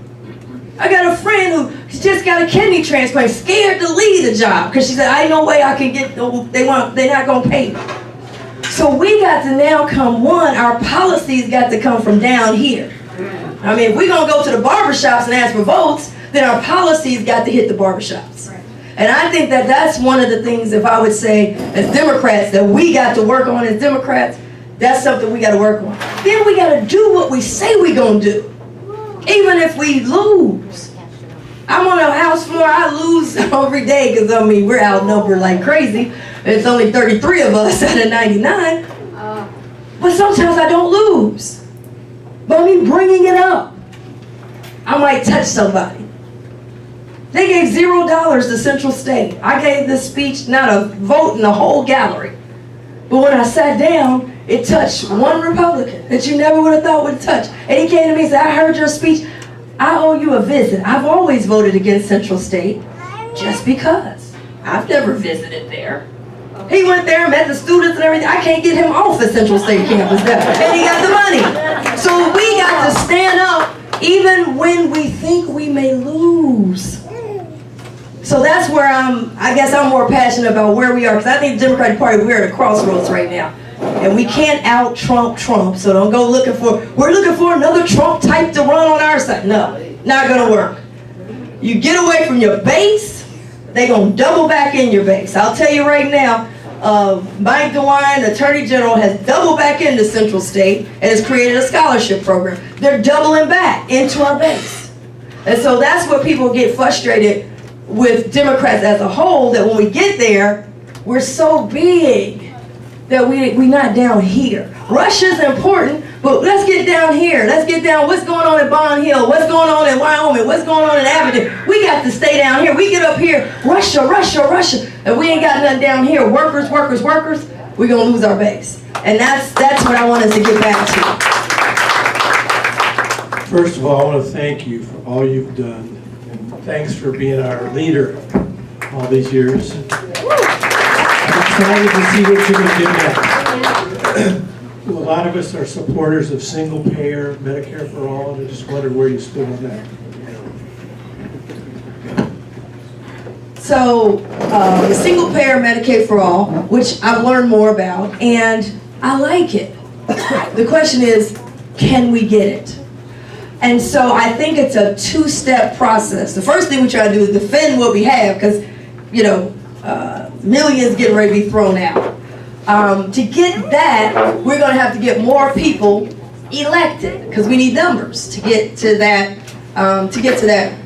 I got a friend who just got a kidney transplant, scared to leave the job because she said, "I ain't no way I can get. They're not gonna pay me." So we got to now come our policies got to come from down here. I mean, if we're gonna go to the barbershops and ask for votes, then our policies got to hit the barbershops. And I think that that's one of the things, if I would say, as Democrats, that we got to work on as Democrats. That's something we got to work on. Then we got to do what we say we gonna do, even if we lose. I'm on a house floor, I lose every day because, I mean, we're outnumbered like crazy. It's only 33 of us out of 99. But sometimes I don't lose. But me bringing it up, I might touch somebody. They gave $0 to Central State. I gave this speech, not a vote in the whole gallery. But when I sat down, it touched one Republican that you never would have thought would touch. And he came to me and said, I heard your speech. I owe you a visit. I've always voted against Central State just because. I've never visited there. He went there, met the students and everything. I can't get him off at Central State campus there. And he got the money. So we got to stand up even when we think we may lose. So that's where I guess I'm more passionate about where we are, because I think the Democratic Party, we're at a crossroads right now. And we can't out-Trump Trump, so don't go we're looking for another Trump type to run on our side. No, not gonna work. You get away from your base, they gonna double back in your base. I'll tell you right now, Mike DeWine, Attorney General, has doubled back into Central State and has created a scholarship program. They're doubling back into our base. And so that's where people get frustrated with Democrats as a whole, that when we get there, we're so big that we're not down here. Russia's important, but let's get down here. Let's get down what's going on in Bond Hill, what's going on in Wyoming, what's going on in Aberdeen. We got to stay down here. We get up here, Russia, Russia, Russia, and we ain't got nothing down here. Workers, workers, workers, we're gonna lose our base. And that's what I want us to get back to. First of all, I want to thank you for all you've done. And thanks for being our leader all these years. I'm excited to see what you're going to do next. A lot of us are supporters of single payer, Medicare for all, and I just wondered where you stood on that. So, the single payer Medicaid for all, which I've learned more about, and I like it. The question is, can we get it? And so I think it's a two-step process. The first thing we try to do is defend what we have, because, you know, millions getting ready to be thrown out. To get that, we're going to have to get more people elected, because we need numbers to get to that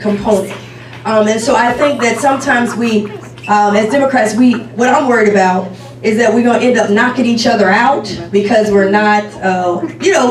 component. And so I think that sometimes we, as Democrats, what I'm worried about is that we're going to end up knocking each other out because we're not,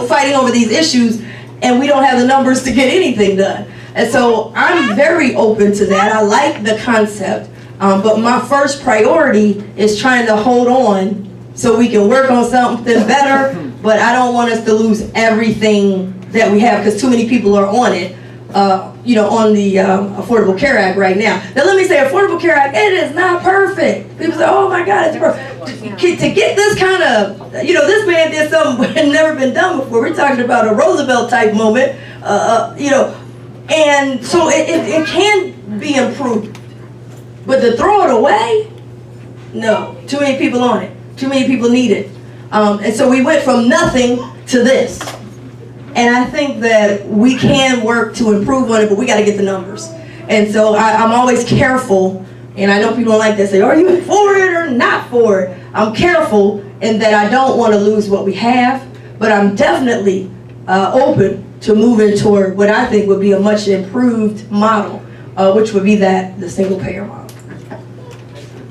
fighting over these issues, and we don't have the numbers to get anything done. And so I'm very open to that. I like the concept, but my first priority is trying to hold on so we can work on something better, but I don't want us to lose everything that we have, because too many people are on it, on the Affordable Care Act right now. Now let me say, Affordable Care Act, it is not perfect. People say, oh my God, it's perfect. To get this kind of, this man did something that had never been done before. We're talking about a Roosevelt type moment, and so it can be improved. But to throw it away, no, too many people on it. Too many people need it. And so we went from nothing to this. And I think that we can work to improve on it, but we got to get the numbers. And so I'm always careful, and I know people don't like that, say, are you for it or not for it? I'm careful in that I don't want to lose what we have, but I'm definitely open to moving toward what I think would be a much improved model, which would be the single payer model.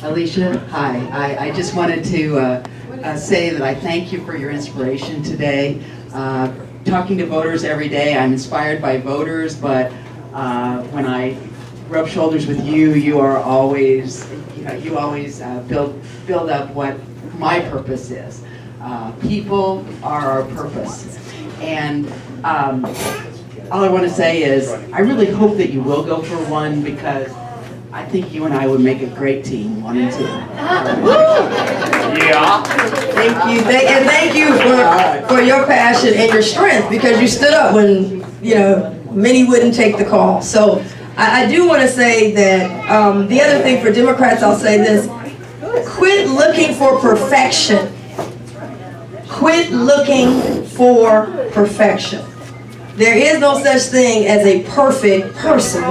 Alicia, hi. I just wanted to say that I thank you for your inspiration today. Talking to voters every day, I'm inspired by voters, but when I rub shoulders with you, you are always, you always build up what my purpose is. People are our purpose. And all I want to say is, I really hope that you will go for one, because I think you and I would make a great team, 1 and 2. Yeah. Thank you, and thank you for your passion and your strength, because you stood up when, many wouldn't take the call. So I do want to say that the other thing for Democrats, I'll say this: quit looking for perfection. Quit looking for perfection. There is no such thing as a perfect person,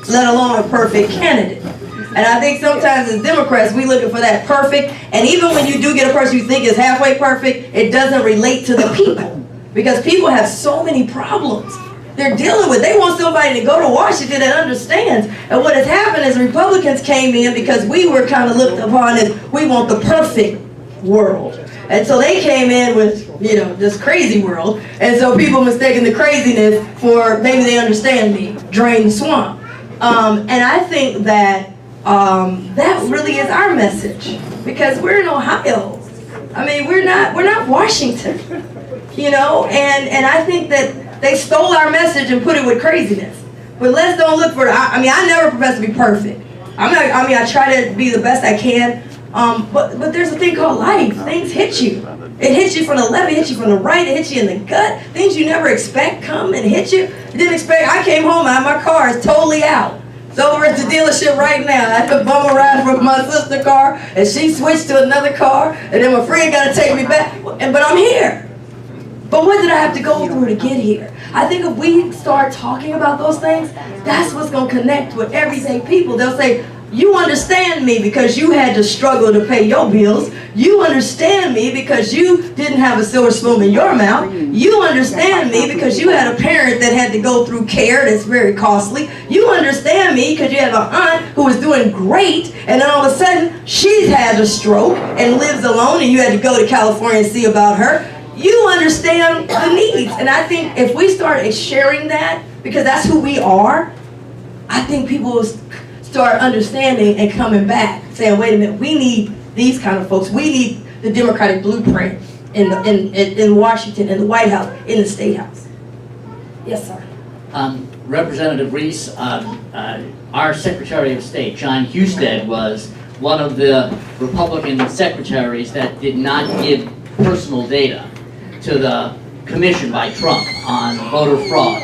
let alone a perfect candidate. And I think sometimes as Democrats, we looking for that perfect, and even when you do get a person you think is halfway perfect, it doesn't relate to the people. Because people have so many problems they're dealing with. They want somebody to go to Washington that understands. And what has happened is Republicans came in because we were kind of looked upon as we want the perfect world. And so they came in with, this crazy world. And so people mistaken the craziness for maybe they understand me, drain the swamp. And I think that that really is our message, because we're in Ohio. I mean, we're not Washington, and I think that they stole our message and put it with craziness. But let's don't look for, I never profess to be perfect. I try to be the best I can. But there's a thing called life. Things hit you. It hits you from the left, it hits you from the right, it hits you in the gut. Things you never expect come and hit you. Didn't expect. I came home and my car is totally out. It's over at the dealership right now. I had to bum a ride from my sister's car, and she switched to another car, and then my friend got to take me back. But I'm here. But what did I have to go through to get here? I think if we start talking about those things, that's what's going to connect with everyday people. They'll say, you understand me because you had to struggle to pay your bills. You understand me because you didn't have a silver spoon in your mouth. You understand me because you had a parent that had to go through care that's very costly. You understand me because you have an aunt who was doing great, and then all of a sudden she's had a stroke and lives alone, and you had to go to California and see about her. You understand the needs. And I think if we start sharing that, because that's who we are, I think people will start understanding and coming back, saying, wait a minute, we need these kind of folks. We need the Democratic blueprint in Washington, in the White House, in the State House. Yes, sir. Representative Reese, our Secretary of State, John Husted, was one of the Republican secretaries that did not give personal data to the commission by Trump on voter fraud.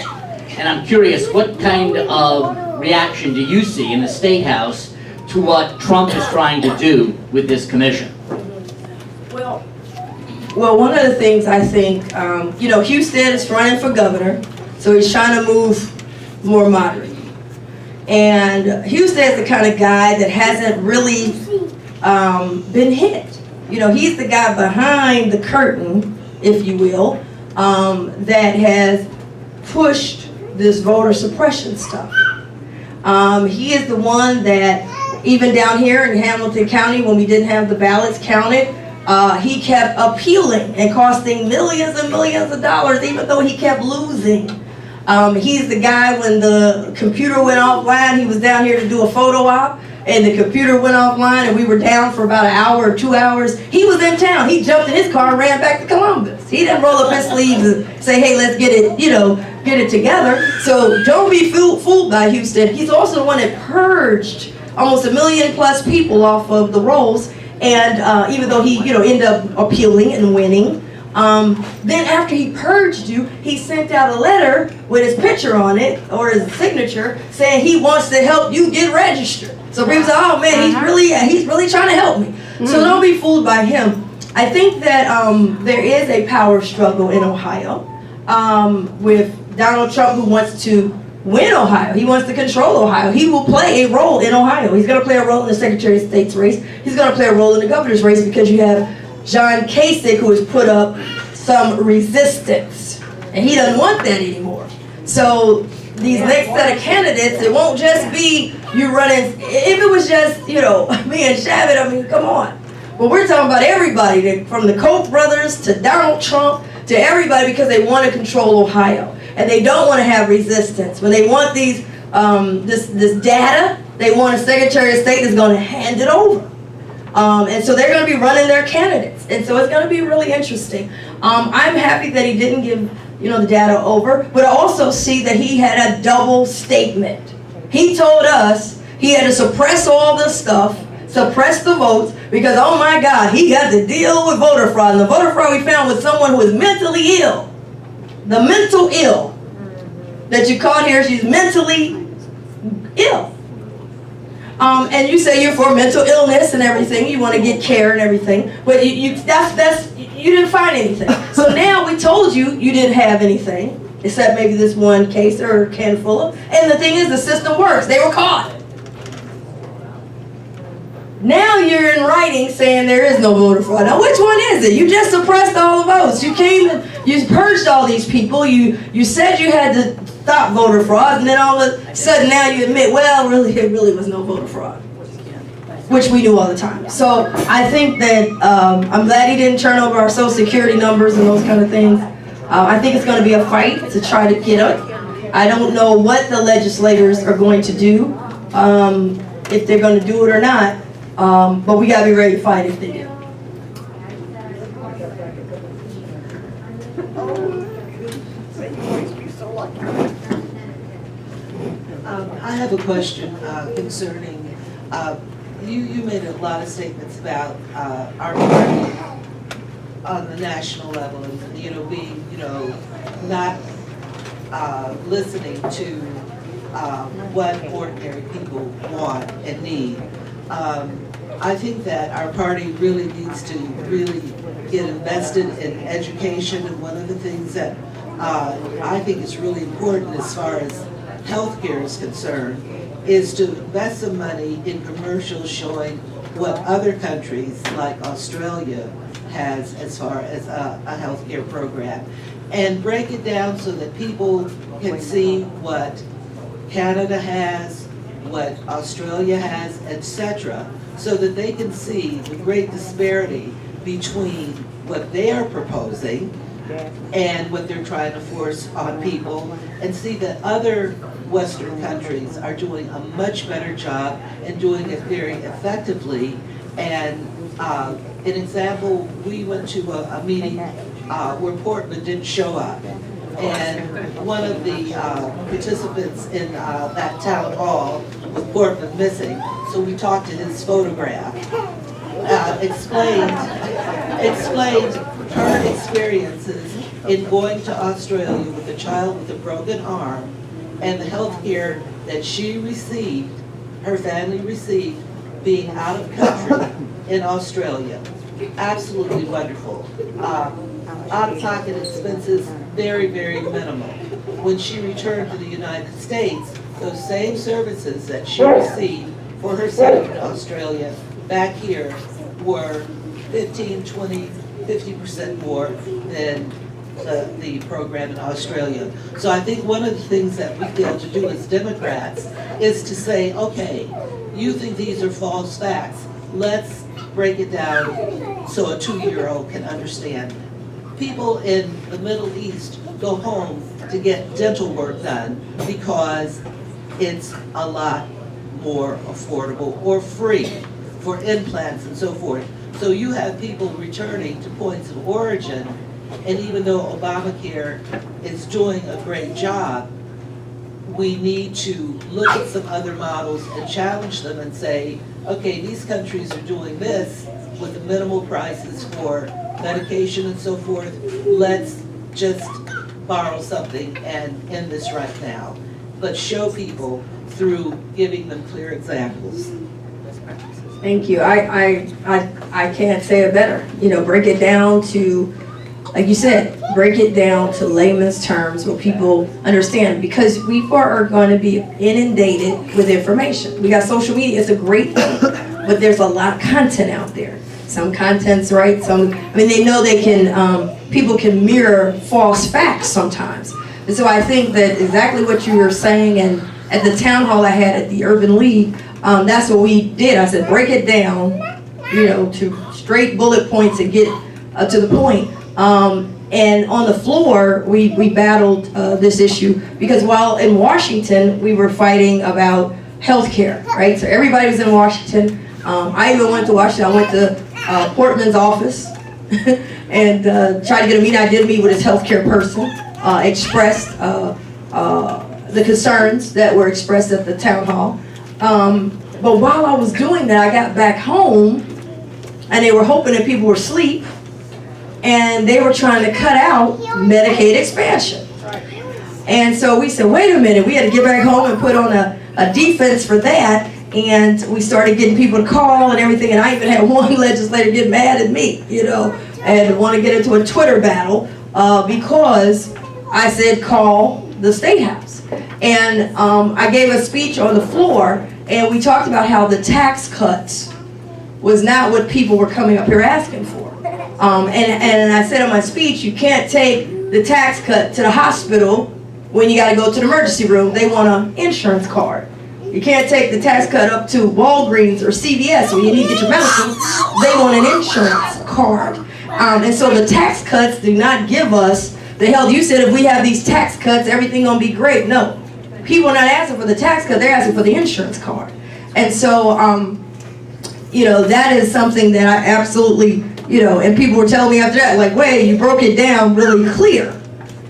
And I'm curious, what kind of reaction do you see in the State House to what Trump is trying to do with this commission? Well, one of the things I think, Husted is running for governor, so he's trying to move more moderate. And Husted is the kind of guy that hasn't really been hit. He's the guy behind the curtain, if you will, that has pushed this voter suppression stuff. He is the one that, even down here in Hamilton County, when we didn't have the ballots counted, he kept appealing and costing millions and millions of dollars, even though he kept losing. He's the guy, when the computer went offline, he was down here to do a photo op, and the computer went offline, and we were down for about an hour or 2 hours. He was in town. He jumped in his car and ran back to Columbus. He didn't roll up his sleeves and say, hey, let's get it, get it together. So don't be fooled by Husted. He's also the one that purged almost 1 million plus people off of the rolls, and even though he, ended up appealing and winning, then after he purged you, he sent out a letter with his picture on it, or his signature, saying he wants to help you get registered. So people say, oh man, he's really trying to help me. So don't be fooled by him. I think that there is a power struggle in Ohio with Donald Trump, who wants to win Ohio. He wants to control Ohio. He will play a role in Ohio. He's going to play a role in the Secretary of State's race. He's going to play a role in the governor's race, because you have John Kasich, who has put up some resistance, and he doesn't want that anymore. So these next set of candidates, it won't just be you running. If it was just, me and Shabbat, come on. But we're talking about everybody, from the Koch brothers to Donald Trump to everybody, because they want to control Ohio. And they don't want to have resistance. When they want these, this data, they want a Secretary of State that's going to hand it over. And so they're going to be running their candidates. And so it's going to be really interesting. I'm happy that he didn't give the data over, but also see that he had a double statement. He told us he had to suppress all this stuff, suppress the votes, because oh my God, he got to deal with voter fraud. And the voter fraud we found was someone who was mentally ill. The mental ill that you caught here, she's mentally ill. And you say you're for mental illness and everything, you want to get care and everything, but you didn't find anything. So now we told you you didn't have anything, except maybe this one case or a handful of. And the thing is, the system works. They were caught. Now you're in writing saying there is no voter fraud. Now which one is it? You just suppressed all the votes. You came and you purged all these people. You said you had to stop voter fraud, and then all of a sudden now you admit, well, really, it really was no voter fraud, which we knew all the time. So I think that I'm glad he didn't turn over our Social Security numbers and those kind of things. I think it's going to be a fight to try to get it. I don't know what the legislators are going to do, if they're going to do it or not, but we got to be ready to fight if they do. I have a question concerning, you made a lot of statements about our party on the national level and, being, not listening to what ordinary people want and need. I think that our party really needs to get invested in education, and one of the things that I think is really important as far as healthcare is concerned is to invest some money in commercials showing what other countries like Australia has as far as a healthcare program, and break it down so that people can see what Canada has, what Australia has, etc., so that they can see the great disparity between what they are proposing and what they're trying to force on people, and see that other Western countries are doing a much better job and doing it very effectively. And an example, we went to a meeting where Portland didn't show up, and one of the participants in that town hall with Portland missing, so we talked to his photograph, explained her experiences in going to Australia with a child with a broken arm, and the health care that she received, her family received, being out of country in Australia. Absolutely wonderful. Out-of-pocket expenses, very, very minimal. When she returned to the United States, those same services that she received for her son in Australia back here were 15, 20, 50% more than the program in Australia. So I think one of the things that we fail to do as Democrats is to say, okay, you think these are false facts. Let's break it down so a 2-year-old can understand. People in the Middle East go home to get dental work done because it's a lot more affordable or free for implants and so forth. So you have people returning to points of origin, and even though Obamacare is doing a great job, we need to look at some other models and challenge them and say, okay, these countries are doing this with the minimal prices for medication and so forth. Let's just borrow something and end this right now. But show people through giving them clear examples. Thank you. I can't say it better. Break it down to, like you said, break it down to layman's terms where people understand, because we are going to be inundated with information. We got social media, it's a great thing, but there's a lot of content out there. Some content's right, they know they can, people can mirror false facts sometimes. And so I think that exactly what you were saying, and at the town hall I had at the Urban League, that's what we did. I said, break it down, to straight bullet points and get to the point. And on the floor, we battled this issue, because while in Washington, we were fighting about health care, right? So everybody was in Washington. I even went to Washington. I went to Portman's office and tried to get a meeting. I did meet with his health care person. expressed the concerns that were expressed at the town hall. But while I was doing that, I got back home, and they were hoping that people were asleep, and they were trying to cut out Medicaid expansion. And so we said, wait a minute, we had to get back home and put on a defense for that. And we started getting people to call and everything. And I even had one legislator get mad at me, and want to get into a Twitter battle because I said call the State House. And I gave a speech on the floor, and we talked about how the tax cuts was not what people were coming up here asking for. And I said in my speech, you can't take the tax cut to the hospital when you got to go to the emergency room. They want an insurance card. You can't take the tax cut up to Walgreens or CVS when you need to get your medicine. They want an insurance card. And so the tax cuts do not give us the health. You said if we have these tax cuts, everything gonna be great. No, people are not asking for the tax cut, they're asking for the insurance card. And so, that is something that I absolutely, and people were telling me after that, like, wait, you broke it down really clear.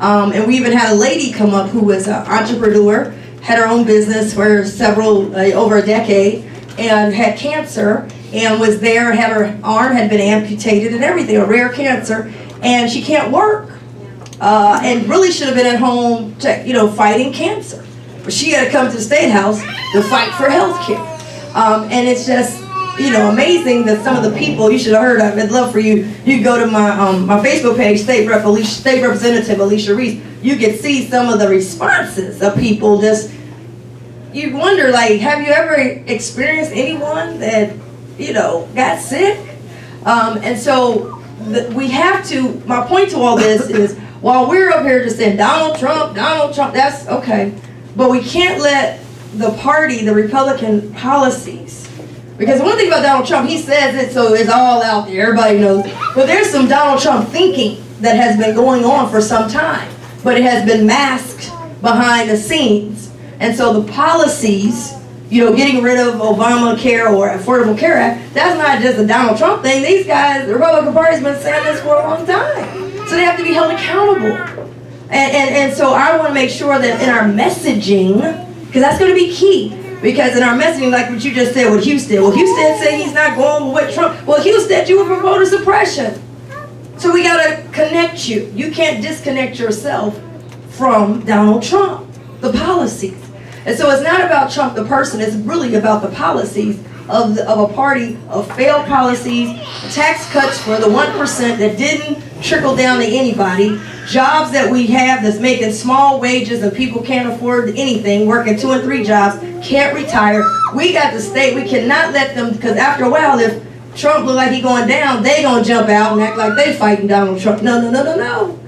And we even had a lady come up who was an entrepreneur, had her own business for over a decade, and had cancer, and was there, had her arm had been amputated and everything, a rare cancer, and she can't work. And really should have been at home, fighting cancer. But she had to come to the State House to fight for health care. And it's just, amazing that some of the people, you should have heard, I'd love for you, you go to my Facebook page, State Representative Alicia Reese, you can see some of the responses of people you wonder, like, have you ever experienced anyone that, got sick? And so we have to, my point to all this is, while we're up here just saying Donald Trump, that's okay. But we can't let the party, the Republican policies, because one thing about Donald Trump, he says it so it's all out there, everybody knows. But there's some Donald Trump thinking that has been going on for some time, but it has been masked behind the scenes. And so the policies, getting rid of Obamacare or Affordable Care Act, that's not just a Donald Trump thing. These guys, the Republican Party's been saying this for a long time. So they have to be held accountable. And so I want to make sure that in our messaging, because that's going to be key, because in our messaging, like what you just said with Houston, Houston said he's not going with Trump. Well, Houston, you were for voter suppression. So we got to connect you. You can't disconnect yourself from Donald Trump, the policies. And so it's not about Trump the person, it's really about the policies of a party of failed policies, tax cuts for the 1% that didn't trickle down to anybody, jobs that we have that's making small wages and people can't afford anything, working 2 and 3 jobs, can't retire. We got to stay, we cannot let them, because after a while, if Trump look like he going down, they gonna jump out and act like they fighting Donald Trump. No.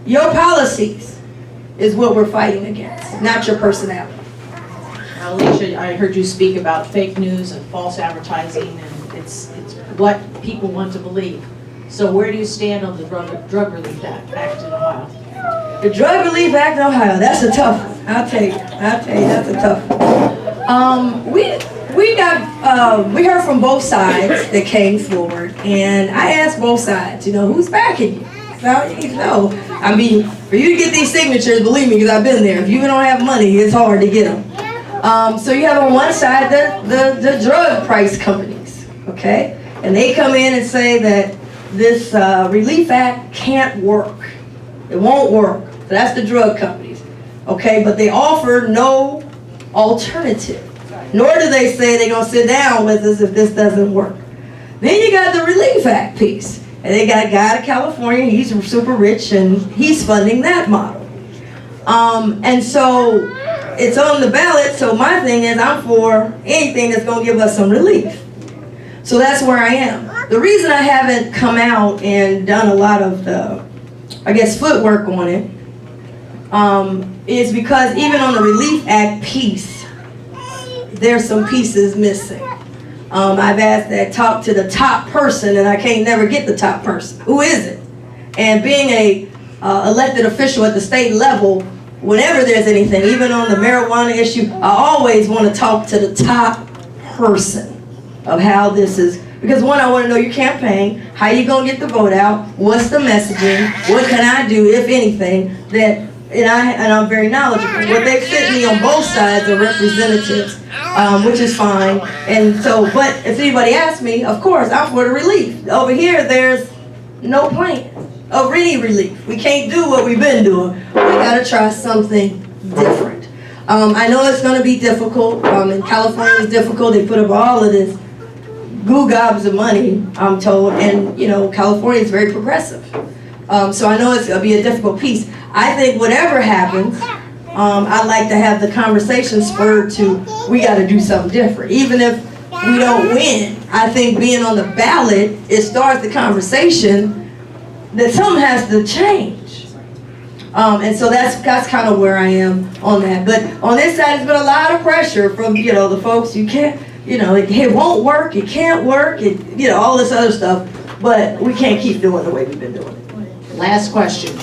Your policies is what we're fighting against, not your personality. Alicia, I heard you speak about fake news and false advertising, and it's what people want to believe. So where do you stand on the Drug Relief Act in Ohio? The Drug Relief Act in Ohio, that's a tough one. I'll tell you, that's a tough one. We heard from both sides that came forward, and I asked both sides, who's backing you? Well, you need to know. I mean, for you to get these signatures, believe me, because I've been there, if you don't have money, it's hard to get them. So you have on one side the drug price companies, okay? And they come in and say that this Relief Act can't work. It won't work. So that's the drug companies, okay? But they offer no alternative. Nor do they say they're going to sit down with us if this doesn't work. Then you got the Relief Act piece. And they got a guy out of California, he's super rich, and he's funding that model. And so it's on the ballot, so my thing is I'm for anything that's going to give us some relief. So that's where I am. The reason I haven't come out and done a lot of the, footwork on it, is because even on the Relief Act piece, there's some pieces missing. I've asked that talk to the top person, and I can't never get the top person. Who is it? And being a elected official at the state level, whenever there's anything, even on the marijuana issue, I always want to talk to the top person of how this is. Because one, I want to know your campaign, how you going to get the vote out, what's the messaging, what can I do, if anything, that and I'm very knowledgeable. What they've sent me on both sides are representatives, which is fine. And so, but if anybody asks me, of course, I'm for the relief. Over here, there's no plan of any relief. We can't do what we've been doing. We gotta try something different. I know it's gonna be difficult. In California, it's difficult. They put up all of this goo gobs of money, I'm told, and you know, California is very progressive. So I know it's gonna be a difficult piece. I think whatever happens, I'd like to have the conversation spurred to, we gotta do something different. Even if we don't win, I think being on the ballot, it starts the conversation that something has to change. And so that's kind of where I am on that. But on this side, there's been a lot of pressure from, you know, the folks, you can't, you know, it won't work, it can't work, you know, all this other stuff. But we can't keep doing the way we've been doing it. Last question.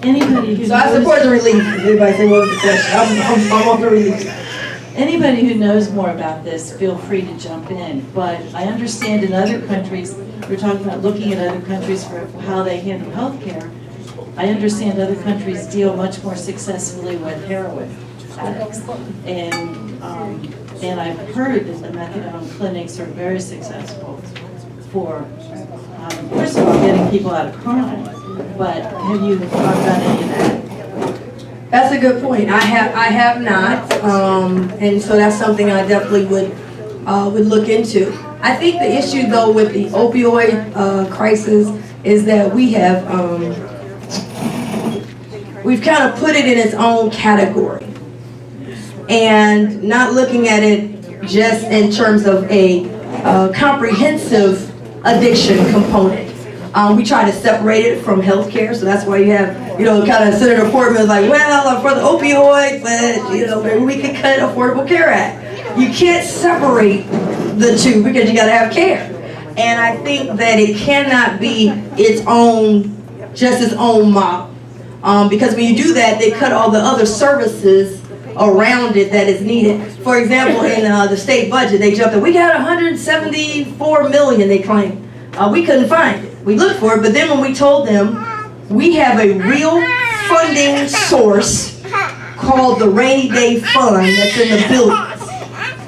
Anybody who So I support the relief. Anybody say what was the question? I'm on the relief. Anybody who knows more about this, feel free to jump in. But I understand in other countries, we're talking about looking at other countries for how they handle healthcare. I understand other countries deal much more successfully with heroin addicts. And I've heard that the methadone clinics are very successful for, first of all, getting people out of crime. But have you thought about any of that? That's a good point. I have not, and so that's something I definitely would look into. I think the issue though with the opioid crisis is that we've kind of put it in its own category and not looking at it just in terms of a comprehensive addiction component. We try to separate it from healthcare, so that's why you have, you know, kind of Senator Portman's like, well, I'm for the opioid, but, you know, maybe we could cut Affordable Care Act. You can't separate the two because you got to have care. And I think that it cannot be its own model. Because when you do that, they cut all the other services around it that is needed. For example, in the state budget, they jumped in. We got 174 million, they claim. We couldn't find it. We looked for it, but then when we told them we have a real funding source called the Rainy Day Fund that's in the billions.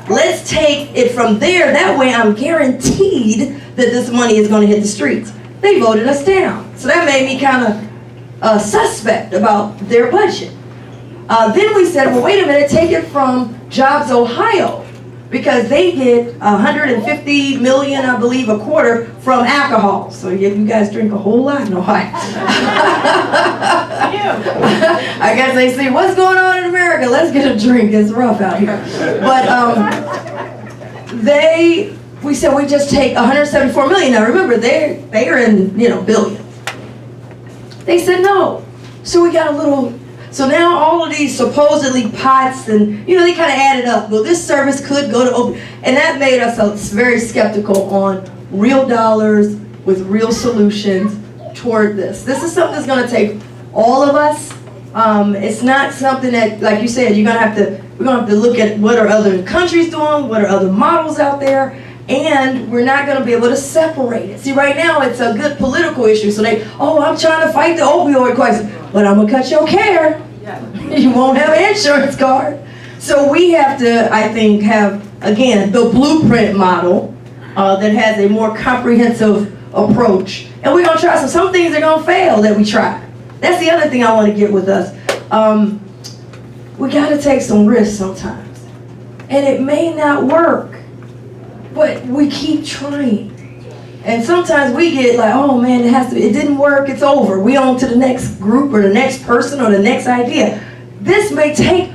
Let's take it from there. That way I'm guaranteed that this money is going to hit the streets. They voted us down. So that made me kind of suspect about their budget. Then we said, well, wait a minute, take it from Jobs Ohio, because they get 150 million, I believe, a quarter from alcohol. So you guys drink a whole lot in Ohio. I guess they see what's going on in America. Let's get a drink. It's rough out here. But we said we just take 174 million. Now remember, they are in, you know, billions. They said no. So we got a little. So now all of these supposedly pots and, you know, they kind of added up. Well, this service could go to, and that made us very skeptical on real dollars with real solutions toward this. This is something that's going to take all of us. It's not something that, like you said, we're going to have to look at what are other countries doing, what are other models out there, and we're not going to be able to separate it. See, right now it's a good political issue. So I'm trying to fight the opioid crisis, but I'm going to cut your care. You won't have an insurance card. So we have to, I think, have, again, the blueprint model that has a more comprehensive approach. And we're going to try some things are going to fail that we try. That's the other thing I want to get with us. We got to take some risks sometimes. And it may not work, but we keep trying. And sometimes we get like, oh man, it didn't work, it's over. We on to the next group or the next person or the next idea. This may take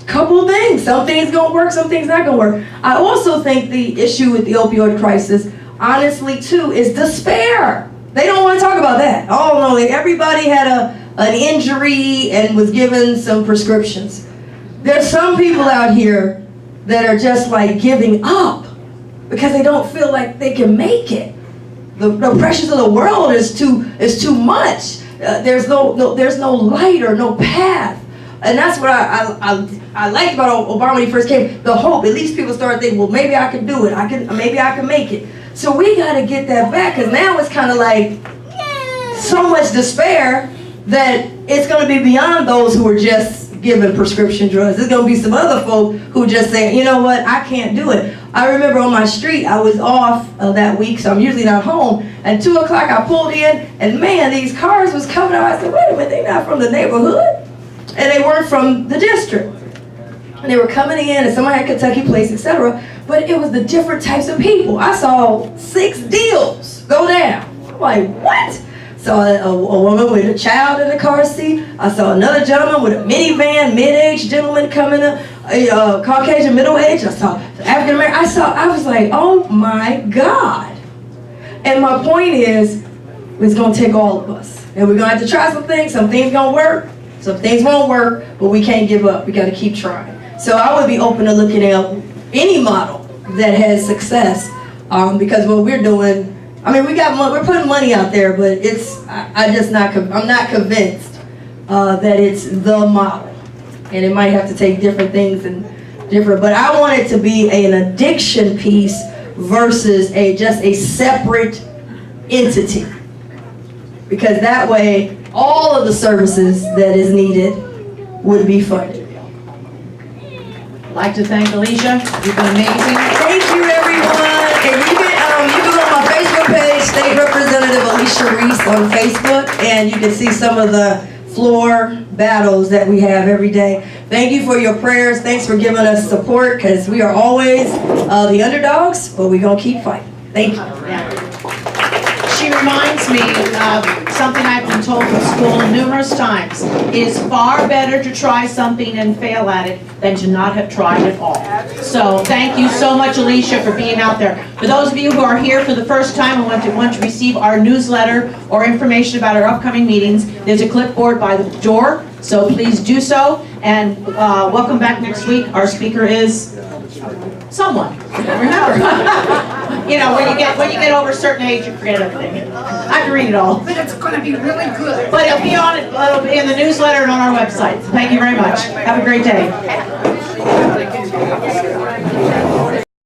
couple of things. Some things gonna work, some things not gonna work. I also think the issue with the opioid crisis, honestly too, is despair. They don't want to talk about that. Oh no, everybody had an injury and was given some prescriptions. There's some people out here that are just like giving up because they don't feel like they can make it. The pressures of the world is too much. There's no light or no path. And that's what I liked about Obama when he first came, the hope. At least people started thinking, well, maybe I can do it. Maybe I can make it. So we got to get that back, because now it's kind of like, so much despair that it's going to be beyond those who are just given prescription drugs. There's going to be some other folk who just say, you know what, I can't do it. I remember on my street, I was off that week, so I'm usually not home. And 2 o'clock, I pulled in, and man, these cars was coming out. I said, wait a minute, they're not from the neighborhood, and they weren't from the district. And they were coming in, and somebody had Kentucky Place, etc. But it was the different types of people. I saw 6 deals go down. I'm like, what? Saw a woman with a child in the car seat. I saw another gentleman with a minivan, mid-aged gentleman coming up, a Caucasian middle-aged. I saw African American. I was like, oh my God. And my point is, it's gonna take all of us. And we're gonna have to try some things gonna work, some things won't work, but we can't give up. We gotta keep trying. So I would be open to looking at any model that has success, because what we're doing, I mean, we're putting money out there, but I'm not convinced that it's the model, and it might have to take different things but I want it to be an addiction piece versus just a separate entity, because that way all of the services that is needed would be funded. I'd like to thank Alicia. You've been amazing. Thank you, everyone. And you can go on my Facebook page, State Representative Alicia Reese on Facebook, and you can see some of the floor battles that we have every day. Thank you for your prayers. Thanks for giving us support, because we are always the underdogs, but we're going to keep fighting. Thank you. She reminds me of something I've been told in school numerous times. It is far better to try something and fail at it than to not have tried at all. So thank you so much, Alicia, for being out there. For those of you who are here for the first time and want to receive our newsletter or information about our upcoming meetings, there's a clipboard by the door, so please do so. And welcome back next week. Our speaker is someone. Remember. You know, when you get over a certain age, you forget everything. I have to read it all. But it's going to be really good. But it'll be in the newsletter and on our website. Thank you very much. Have a great day.